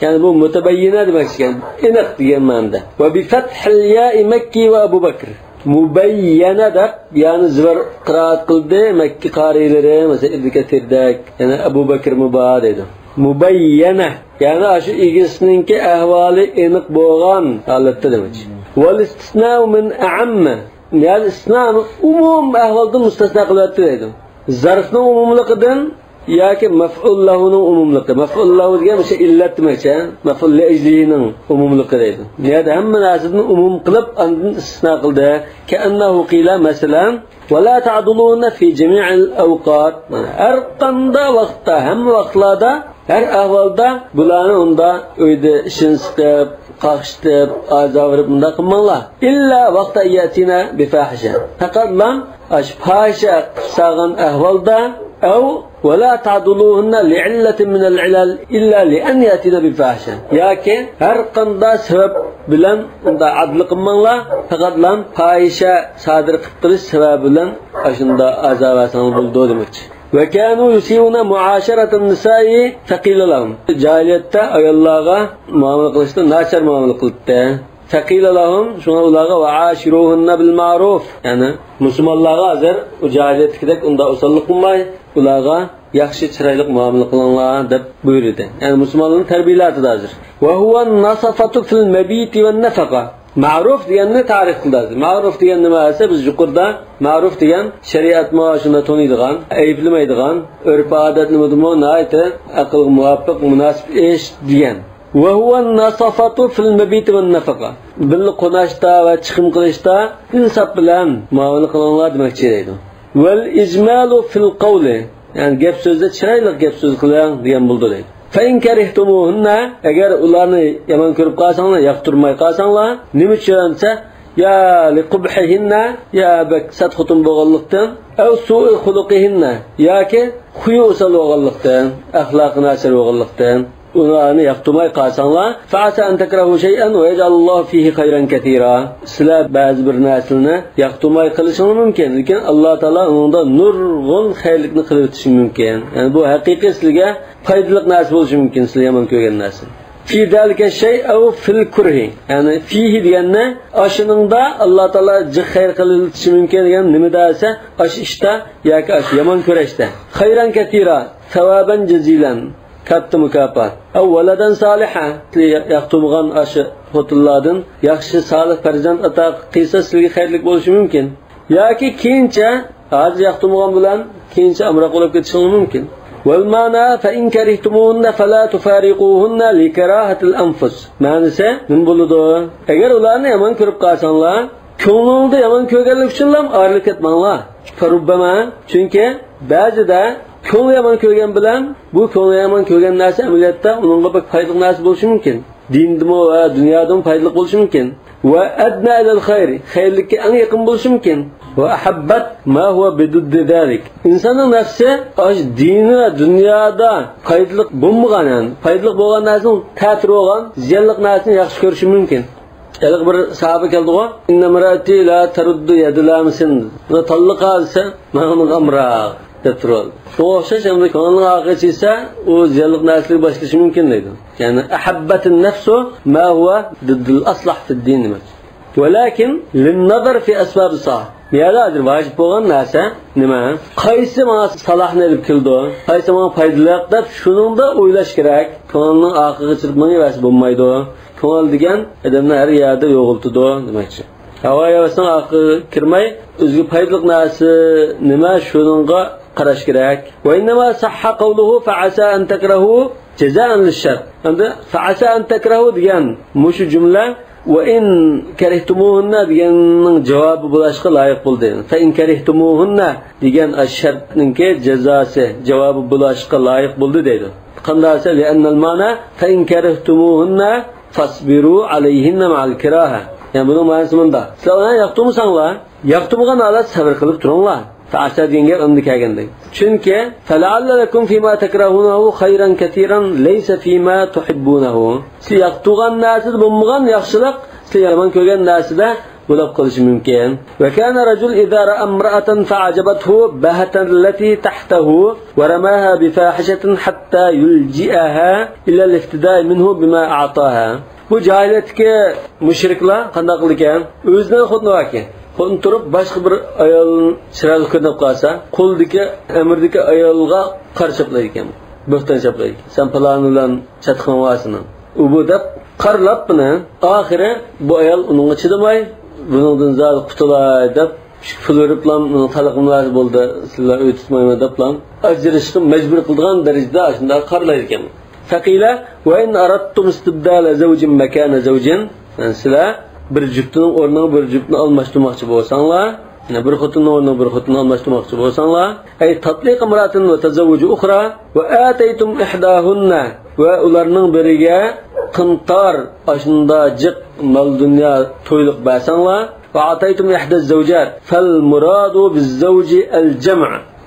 Yani bu mutabayyina demek ekan. Aniq degan ma'noda. Va bi fathil ya'i Makki va Abu Bakr. Mubayyana deb yani zivr qiraat qildi Makki qariylari, masalan Ibn Kathirdak, yani Abu Bakr muborak dedi. Mubayyana yani shu egisninki ahvoli aniq bo'lgan holatda demak. Wal istisna'u min a'amma. Yani istisna umum ahvoldan mustasno qilyapti dedi. Zarfning umumligidan yoki maf'ul lahuning umumligi. Maf'ul lahu degan o'sha illat demakchi, maf'ul li ajlining umumligi deydi. Niyada hamma narsani umum qilib undan istisno qildi. Ka'annahu qila masalan va la ta'duluna fi jami'il awqat. Har qanday vaqtda, hamma vaqtlarda, har ahvolda bularni unda uyda ishin siqib, qaqishtirib, azavrib bunda qilmanglar. Illa vaqta yatina bi fahisha. Faqat lan ashfasha qilgan ahvolda أو ولا تعضلوهن لعلة من العلل إلا لأن يأتينا بفاحشة. ياكن هر قندا سبب بلن دا عدل قمنا فقط لن فاحشة صادر قتلش سبب بلن أشندا أزاواتنا بلدو دمج. وكانوا يسيئون معاشرة النساء ثقيل لهم. جاهلية أيالله معاملة قلشتا ناشر معاملة قلتا. فقيل لهم شنو لغا وعاشروهن بالمعروف يعني مسلمانlarga hazır ucaliyetkidek unda usallık bulmay ularga yaxshi chiroyli muomala qilinglar deb buyurdi. Yani musulmonlarning tarbiyatida hazır. Wa huwa an-nasafatu fil mabit wa an-nafaqa. Ma'ruf deganni ta'rif qildi. Ma'ruf degan nima esa biz yuqorida ma'ruf degan shariat ma'oshini to'naydigan, ayblamaydigan, urf-odat nima demo nayta aqlga muvofiq munosib ish degan. وهو النصفة في المبيت والنفقة. بالقناشتا وچخم قلشتا انصاف bilan muomala qilinglar demoqchi deydi. Wal ijmalu fil qawli. Yani gap so'zda chiroyli gap so'z qiling degan bo'ldi deydi. Fa in karihtumuhunna agar ularni yomon ko'rib qolsanglar, yoqtirmay qolsanglar, nima uchunsa ya liqubhihinna ya baksat xutun bo'lganlikdan aw su'i xuluqihinna yoki xuyu usal bo'lganlikdan, axloqi nasir bo'lganlikdan ularni yoqtirmay qolsanglar, fa'asa an takrahu shay'an wa yaj'alullohu fihi khayran katira. Sizlar ba'zi bir narsani yoqtirmay qilishingiz mumkin, lekin Alloh taolo unda nurg'un xayrlikni qilib o'tishi mumkin. Yani bu haqiqiy sizga foydali narsa bo'lishi mumkin, sizlar yomon ko'rgan narsa. Fi zalika shay aw fil kurhi. Yani fihi deganni ashuningda Alloh taolo xayr qilishi mumkin degan nima desa, ash ishda yoki ash yomon ko'rishda. Khayran katira, savoban jazilan. Katta mukofot. Avvaladan soliha yaqtumgan ashi xotullardan yaxshi solih farzand ato qilsa sizga xayrlik bo'lishi mumkin. Yoki keyincha hozir yaqtumgan bilan keyincha amroq bo'lib ketishi mumkin. Wal ma'na fa in karihtumuhunna fala tufariquhunna li karahatil anfus. Ma'nisi nima bo'ladi? Agar ularni yomon ko'rib qolsanglar, ko'nglingizda yomon ko'rganlik uchun ham ayrilib ketmanglar. Farubbama chunki ba'zida ko'ngli yomon ko'rgan bilan bu ko'ngli yomon ko'rgan narsa amaliyotda uningga bir foydali narsa bo'lishi mumkin. Dindimi va dunyodan foydali bo'lishi mumkin. Va adna ilal khayr, xayrlikka eng yaqin bo'lishi mumkin. Va ahabbat ma huwa biduddi zalik. Insonning nafsi osh dini va dunyoda foydali bo'lmagan, foydali bo'lgan narsani ta'sir bo'lgan, ziyonli narsani yaxshi ko'rishi mumkin. Eliq bir sahabe keldi-ku, "Inna marati la taruddu yadlamisin." Va talliqa olsa, "Ma'nun amraq." deb turadi. O'xshash hamda ko'ngilning oqichi esa u ziyonli narsalarga boshlashi mumkin deydi. Ya'ni ahabbatun nafsu ma huwa diddul aslah fi din demak. Walakin lin-nazar fi asbab-as-sah. Niyada hozir vojib bo'lgan narsa nima? Qaysi mana salahni olib keldi? Qaysi mana foydaliq deb shuningda o'ylash kerak. Ko'ngilning oqiga chirpmanga vas bo'lmaydi. Ko'ngil degan odamni har yerda yo'g'iltidi demakchi. Havoyavasning oqiga kirmay, o'ziga foydali narsa nima shuningga qarash kerak. Va innama sahha qawluhu fa'asa an takrahu jazaan lish-shart. Endi fa'asa an takrahu degan mushu jumla va in karihtumuhunna deganning javobi bo'lishga loyiq bo'ldi. Fa in karihtumuhunna degan ash-shartning jazosi javobi bo'lishga loyiq bo'ldi deydi. Qandaysa li annal ma'na fa in karihtumuhunna fasbiru alayhinna ma'al kiraha. Yani bunun ma'nosi bunda. Sizlar yoqtirmasanglar, yoqtirmagan holat sabr qilib turinglar. Fa'asa deganga endi kelgandek. Chunki fala'alla lakum fima takrahunahu khayran katiran laysa fima tuhibbunahu. Siz yoqtirgan narsa bo'lmagan yaxshilik, siz yomon ko'rgan narsada bo'lib qolishi mumkin. Va kana rajul idza ra'a imra'atan fa'ajabathu bahatan allati tahtahu wa ramaha bi fahishatin hatta yulji'aha ila al-iftida'i minhu bima a'taha. Bu jahiliyatdagi mushriklar qanday qilgan? O'zidan xudni vaki. Xudni turib boshqa bir ayol chiroyli ko'rinib qolsa, qo'ldagi amirdagi ayolga qarshi qiladi ekan. Bo'xton chaplaydi. Sen plan bilan chatqan vasini. U bu deb qarlab buni, oxiri bu ayol uningga chidamay, buningdan zot qutulay deb pul berib bilan talaqimlar bo'ldi. Sizlar o'titmayman deb bilan ajrashga majbur qilgan darajada shunda qarlaydi ekan. Faqila va in aradtum istibdala zawjin makana zawjin. Sizlar bir juftning o'rniga bir juftni almashtirmoqchi bo'lsanglar, bir xotinning o'rniga bir xotinni almashtirmoqchi bo'lsanglar, ay tatliq imratin va tazawwuj ukhra va ataytum ihdahunna va ularning biriga qintar ashunda jiq mal dunyo to'yliq bersanglar, va ataytum ihda zawjat fal muradu biz-zawji al-jam'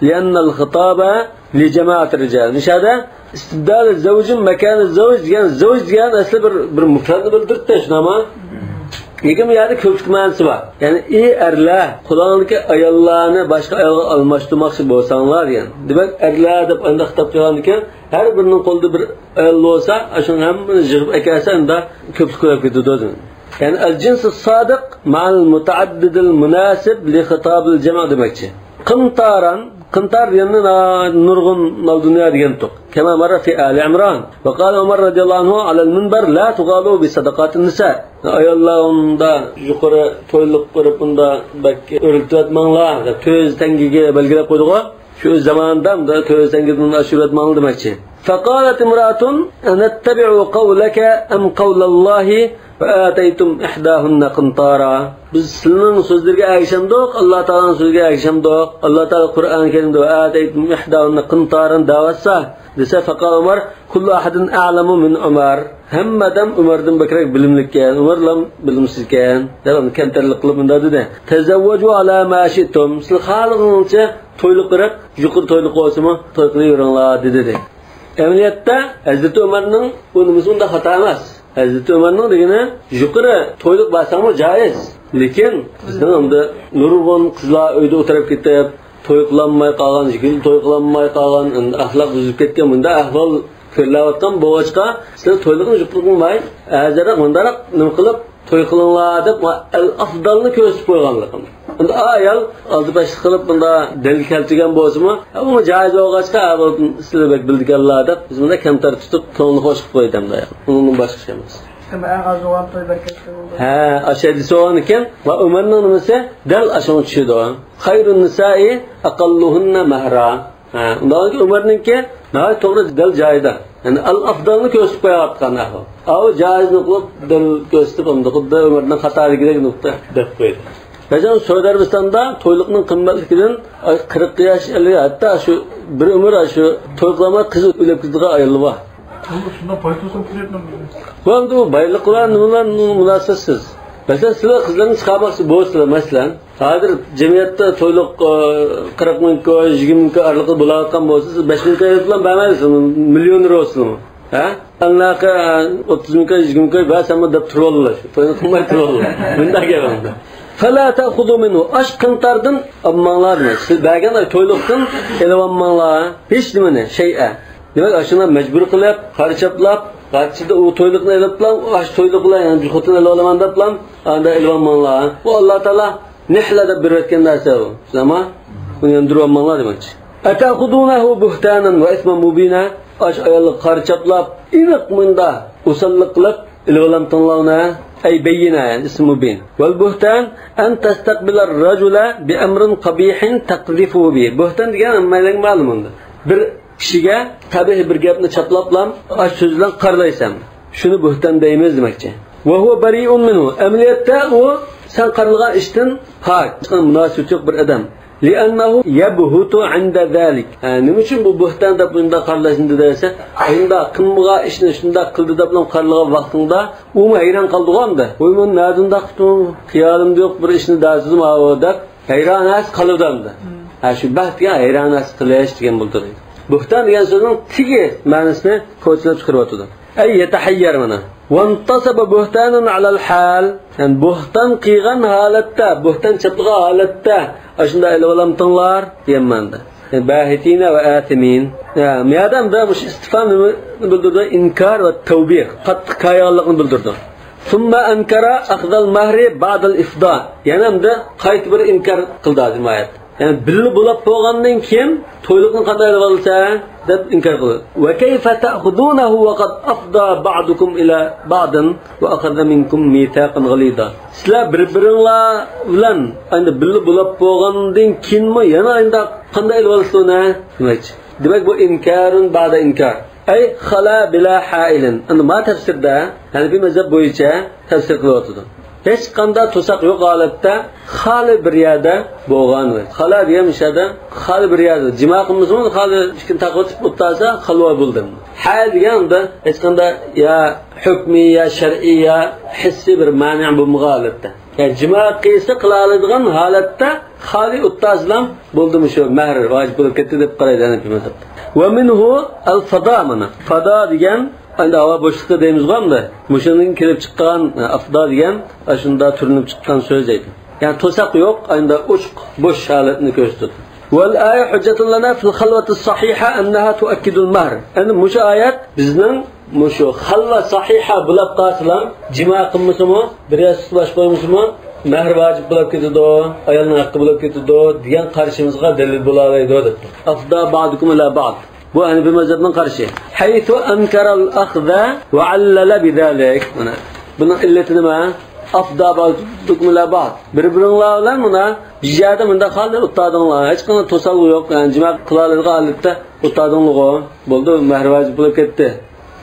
li'anna al-khitaba li jama'at rijal. Nishada istibdal zawjin makan zawj degan asli bir mufradni bildirdi shunama. Lekin bu yerda ko'pchilik ma'nosi bor. Ya'ni erlar Qur'ondagi ayollarni boshqa ayolga almashtirmoqchi bo'lsanglar degan. Demak, erlar deb unda xitob qilgan ekan, har birining qo'lida bir ayol bo'lsa, shuni hammani yig'ib ekarsa, unda ko'pchilik ko'rib ketadi. Ya'ni al-jins as-sadiq ma'al mutaaddid al-munasib li khitab al-jam' demakchi. Qintar deganni nurg'un mal dunyo degan to'q. Kama marra fi Ali Imron va qala Umar radhiyallohu anhu ala al-minbar la tughalu bi sadaqat an-nisa. Ayollarda yuqori to'yliq qilib unda bakki o'rgatmanglar deb 400 tangaga belgilab qo'ydi-ku. Shu zamonda 400 tangadan ashurlatmanglar demakchi. Faqalat imra'atun anattabi'u qawlaka am qawlallahi va ataytum ihdahunna qintara. Biz sizning so'zlarga agshamdoq, Alloh taolaning so'ziga agshamdoq. Alloh taolo Qur'on karimda ataytum ihdahunna qintaran da'vatsa desa faqal Umar kullu ahadin a'lamu min Umar. Hammadan Umardan bakrak bilimlikkan, Umarlam bilimsizkan. Dalam kantarlik qilib unda dedi. Tazawwaju ala ma shi'tum. Siz xohlagancha to'yliq qilib, yuqur to'yliq bo'lsa-mu, to'y qilaveringlar dedi. Amaliyotda Hazrat Umarning bunimizda xato emas. Hazrat Umarning degani yuqori to'yliq bo'lsa-mu joiz. Lekin bizning unda nurg'un qizlar uyda o'tirib ketib, to'y qilolmay qolgan, yigit to'y qilolmay qolgan, axloq buzib ketgan bunda ahvol ko'rilayotgan bo'g'achqa, siz to'yliqni yuqori qilmay, azara bundaroq nima qilib to'y qilinglar deb al-afdalni ko'rsatib qo'yganligim. Unda ayol oldi bash qilib bunda dalil keltirgan bo'lsa-mu, bu joiz bo'lg'achqa sizlar bek bildiganlar deb biz bunda kamtar tutib to'nni qo'shib qo'ydimda. Undan boshqa şey emas. Ha, ashadi so'an ekan va Umarning nimasi dal ashuni tushidi. Khayrun nisa'i aqalluhunna mahra. Ha, undan Umarningki nima to'g'ri dal joyida. Yani al-afdalni ko'rsatib qo'yayotgan ahvol. Aw joizni qilib dal ko'rsatib unda xuddi Umarning xatoligidek nuqta deb qo'ydi. Bajan Saudiya Arabistonda to'yliqning qimmatligidan 40 yosh, 50 hatto shu bir umr shu to'y qilmay qiz o'lib ketadigan ayollar bor. Shundan foydalanish kerakmi? Bu bayliqlar nimalar munosabatsiz. Masalan, sizlar qizlarni chiqarmoqchi bo'lsizlar, masalan, hozir jamiyatda to'yliq 40 ming, 20 ming araligi bo'layotgan bo'lsa, siz 5 ming bilan bermaysiz, million bo'lsinmi? Ha? Anaqa 30 ming, 20 ming bersanmi deb turollar. To'yni qilmay turollar. Bunday gapda. Fala ta'khudhu minhu ashqantardan ammanlarni. Siz bergan to'yliqdan elvanmanlar hech nimani shay'a. Demak, ashuna majbur qilib, qarchaplab Qaçida o toyluqni eliblan, aş toyluqlar yani xotini ele olaman deplan, anda elvanmanlar. Bu Allah Taala nihlada bir etken narsa bu. Ama bunu yandırmanlar demek. Ataqudunahu buhtanan ve isman mubina. Aş ayolni qarchaplab, iniq munda usalliq qilib ilg'am tanlovna ay bayyina yani ism mubin. Wal buhtan an tastaqbilar rajula bi amrin qabihin taqdhifu bi. Buhtan degan nimaning ma'lumunda. Bir kishiga tabih bir gapni chaplablam, ash so'z bilan qarlaysan. Shuni buhtan deymiz demakchi. Va huwa bari'un minhu. Amaliyatda u sen qaralgan ishdan pok, munosibati yo'q bir odam. لأنه يبهت عند ذلك. Nima uchun bu buhtan deb bunda qaralashni desa, unda qilmagan ishni shunda qildi deb bilan qaralgan vaqtingda u hayron qoldi-g'anda. Voy men nadinda qildim, xiyolimda yo'q bir ishni dazizim deb hayronas qiluvdimda. Shu baxtga hayronas qilish degan bo'ldi. Buhtan degan so'zning tigi ma'nosini ko'chirib chiqaryapti. Ay yatahayyar mana. وانتصب بهتانا على الحال. Yani buhtan qilgan holatda, buhtan chapilgan holatda ashunda ilg'am tanlar deyamanda. Bahitina va atimin. Bu adam da bu istifomni bildirdi, inkor va tavbih, qattiq qayonlikni bildirdi. Summa ankara akhdal mahri ba'da al-ifda. Yani hamda qayt bir inkor qildi demayat. Yani billi bo'lib bo'lgandan keyin to'yliqni qanday qilib olsa deb inkor qildi. Va kayfa ta'khudunahu wa qad afda ba'dukum ila ba'dan wa akhadha minkum mithaqan ghalida. Sizlar bir-biringlar bilan endi billi bo'lib bo'lgandan keyinmi yana endi qanday qilib olsana demakchi. Demak bu inkarun ba'da inkar. Ay khala bila ha'ilin. Endi ma tafsirda, yani bir mazhab bo'yicha tafsir qilyapti. Hech qanday to'saq yo'q holatda xali bir yerda bo'lgan. Xala degan mishada xali bir yerda jima qilmasmi, xali ishkin taqotib o'tsa xalva bo'ldim. Ha deganda hech qanday ya hukmiy ya shar'iy ya hissiy bir ma'ni bo'lmagan holatda. Yani jima qilsa qila oladigan holatda xali o'tazlam bo'ldimi shu mehr vojib bo'lib ketdi deb qaraydi mazhab. Va minhu al-fada mana. Fada degan endi havo bo'shliqda deymiz-ku, mushuning kelib chiqqan afda degan shunda turinib chiqqan so'z edi. Yani to'saq yo'q, endi uchuq bo'sh holatni ko'rsatdi. Wal aya hujjatun lana fil khalwati as-sahiha annaha tu'akkidu al-mahr. Endi mushu oyat bizning mushu xalva sahiha bo'lib qolsalar, jima qilmasimi, bir yasulash qo'ymasimi, mehr vojib bo'lib ketadi, ayolning haqqi bo'lib ketadi degan qarshimizga dalil bo'la oladi deb. Afda ba'dukum ila ba'd. Bu hani bir mazhabdan qarşı. Haythu ankara al-akhdha wa 'allala bidalik. Mana bunun illati nima? Afda ba'dukum ila ba'd. Bir-biringlar bilan mana jiyada bunda xalni o'tadinglar. Hech qanday to'sal yo'q. Yani jima qilaladigan holatda o'tadinglar. Bo'ldi, mehr vojib bo'lib ketdi.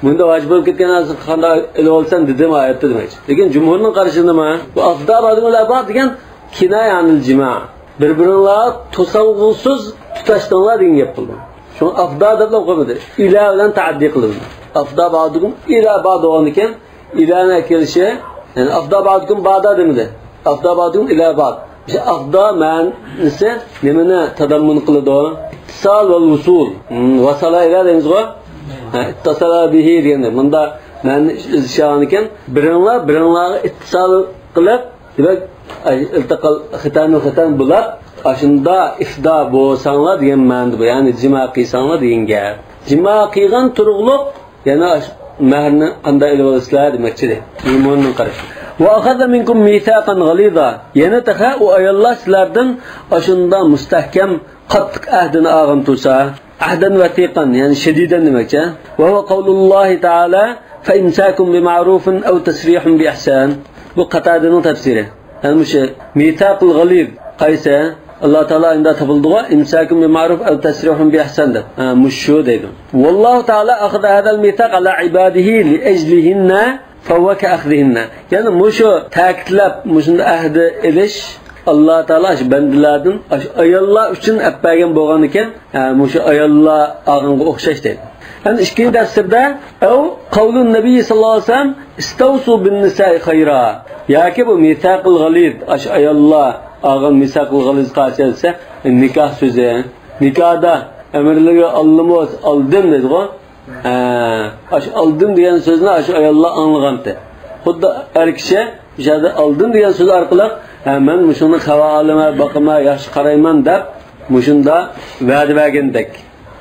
Bunda vojib bo'lib ketgan narsa qanday ilib olsan dedim oyatda demak. Lekin jumhurning qarashi nima? Bu afda ba'dukum ila ba'd degan kinoyanil jima. Bir-biringlar to'salg'usiz tutashtinglar degan gap bo'ldi. Şu afda deb qo'ydi. Ila bilan ta'addi qilindi. Afda ba'dukum ila ba'd bo'lganikan, ilana kelishi, yani afda ba'dukum ba'da demidi. Afda ba'dukum ila ba'd. İşte afda ma'nisi nimani tadammun qiladi? Ittisal va usul. Vasala ila deymiz-ku. Ittisala bihi deganda bunda ma'ni ishonikan, biringlarga ittisal qilib, demak iltiqal xitan bo'lib aşında ifda bo'lsanglar degan ma'noda bu. Yani jima qilsanglar degan gap. Jima qilgan turug'liq yana mahrni qanday ilib olasizlar demakchi. Iymonning qarashi. Va akhadha minkum mithaqan ghalidha. Yana taha u ayollar sizlardan aşında mustahkam qattiq ahdini olgan tursa, ahdan watiqan yani shadidan demakchi. Va huwa qawlullohi ta'ala fa imsakum bima'rufin aw tasrihun bi ihsan. Bu Qatadaning tafsiri. Yani shu mithaqul ghalid qaysi Allah Teala inda tabıldığı imsakum bi ma'ruf ev tasrihun bi ihsan de. Muşu deydi. Wallahu Teala akhadha hadal mithaq ala ibadihi li ejlihinna fa huwa ka akhdihinna. Yani muşu ta'kidlab muşunda ahdi elish Allah Teala bandalardan ayollar uchun appagan bo'lgan ekan, muşu ayollar ag'inga o'xshash deydi. Yani ikkinchi tafsirda ev qavlun nabiy sallallohu alayhi vasallam istawsu bin nisa'i khayra. Yoki bu mithaqul ghalid ayollar ağın misakul galiz qaçelse nikah sözü. Nikahda emirleri aldım dedi o. Aldım diyen sözünü ayollar anlığantı. Xuddi er kishi jada aldım diyen söz arqılıq men muşunu hava alima, bakıma, yaxshi qarayman deb mushunda va'da bergandek.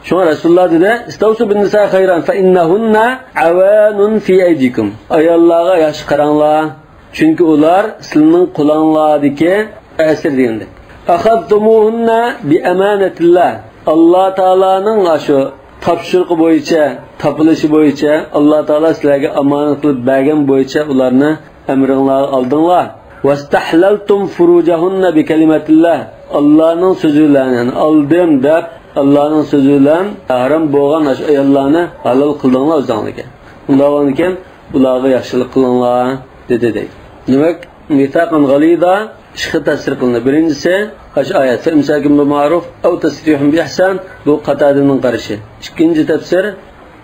Şuna Resulullah dedi, "İstavsu bin nisa hayran fe innahunna awanun fi aydikum." Ayollarga yaxshi qaranglar, chunki ular sizning qo'linglardagi ta'sir degandi. Akhadtumuhunna bi amanatillah. Alloh taolaning shu topshiriqi bo'yicha, topilishi bo'yicha Alloh taolo sizlarga omonat qilib bergan bo'yicha ularni amringlarga oldinglar. Wastahlaltum furujahunna bi kalimatillah. Allohning so'zi bilan oldim deb Allohning so'zi bilan harom bo'lgan ayollarni halol qildinglar o'zingizga. Undan keyin ularga yaxshilik qilinglar dedi deydi. Demak, mitaqan g'alida ishga ta'sir qildi. Birinchisi Haş ayeti imsakim bil ma'ruf ev tasrihun bi ihsan bu Qatadaning qarashi. İkinci tafsir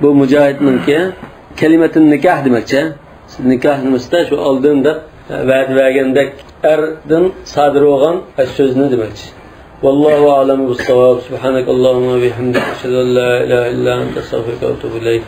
bu Mujahidninki kelimetin nikah demekçe. Nikah nimasi şu oldinda va'd bergandek erdan sodir bo'lgan so'zni demekçe. Vallohu a'lamu bis-savab. Subhanakallahumma va bihamdika ashhadu an la ilaha illa anta astaghfiruka va atubu ilayk.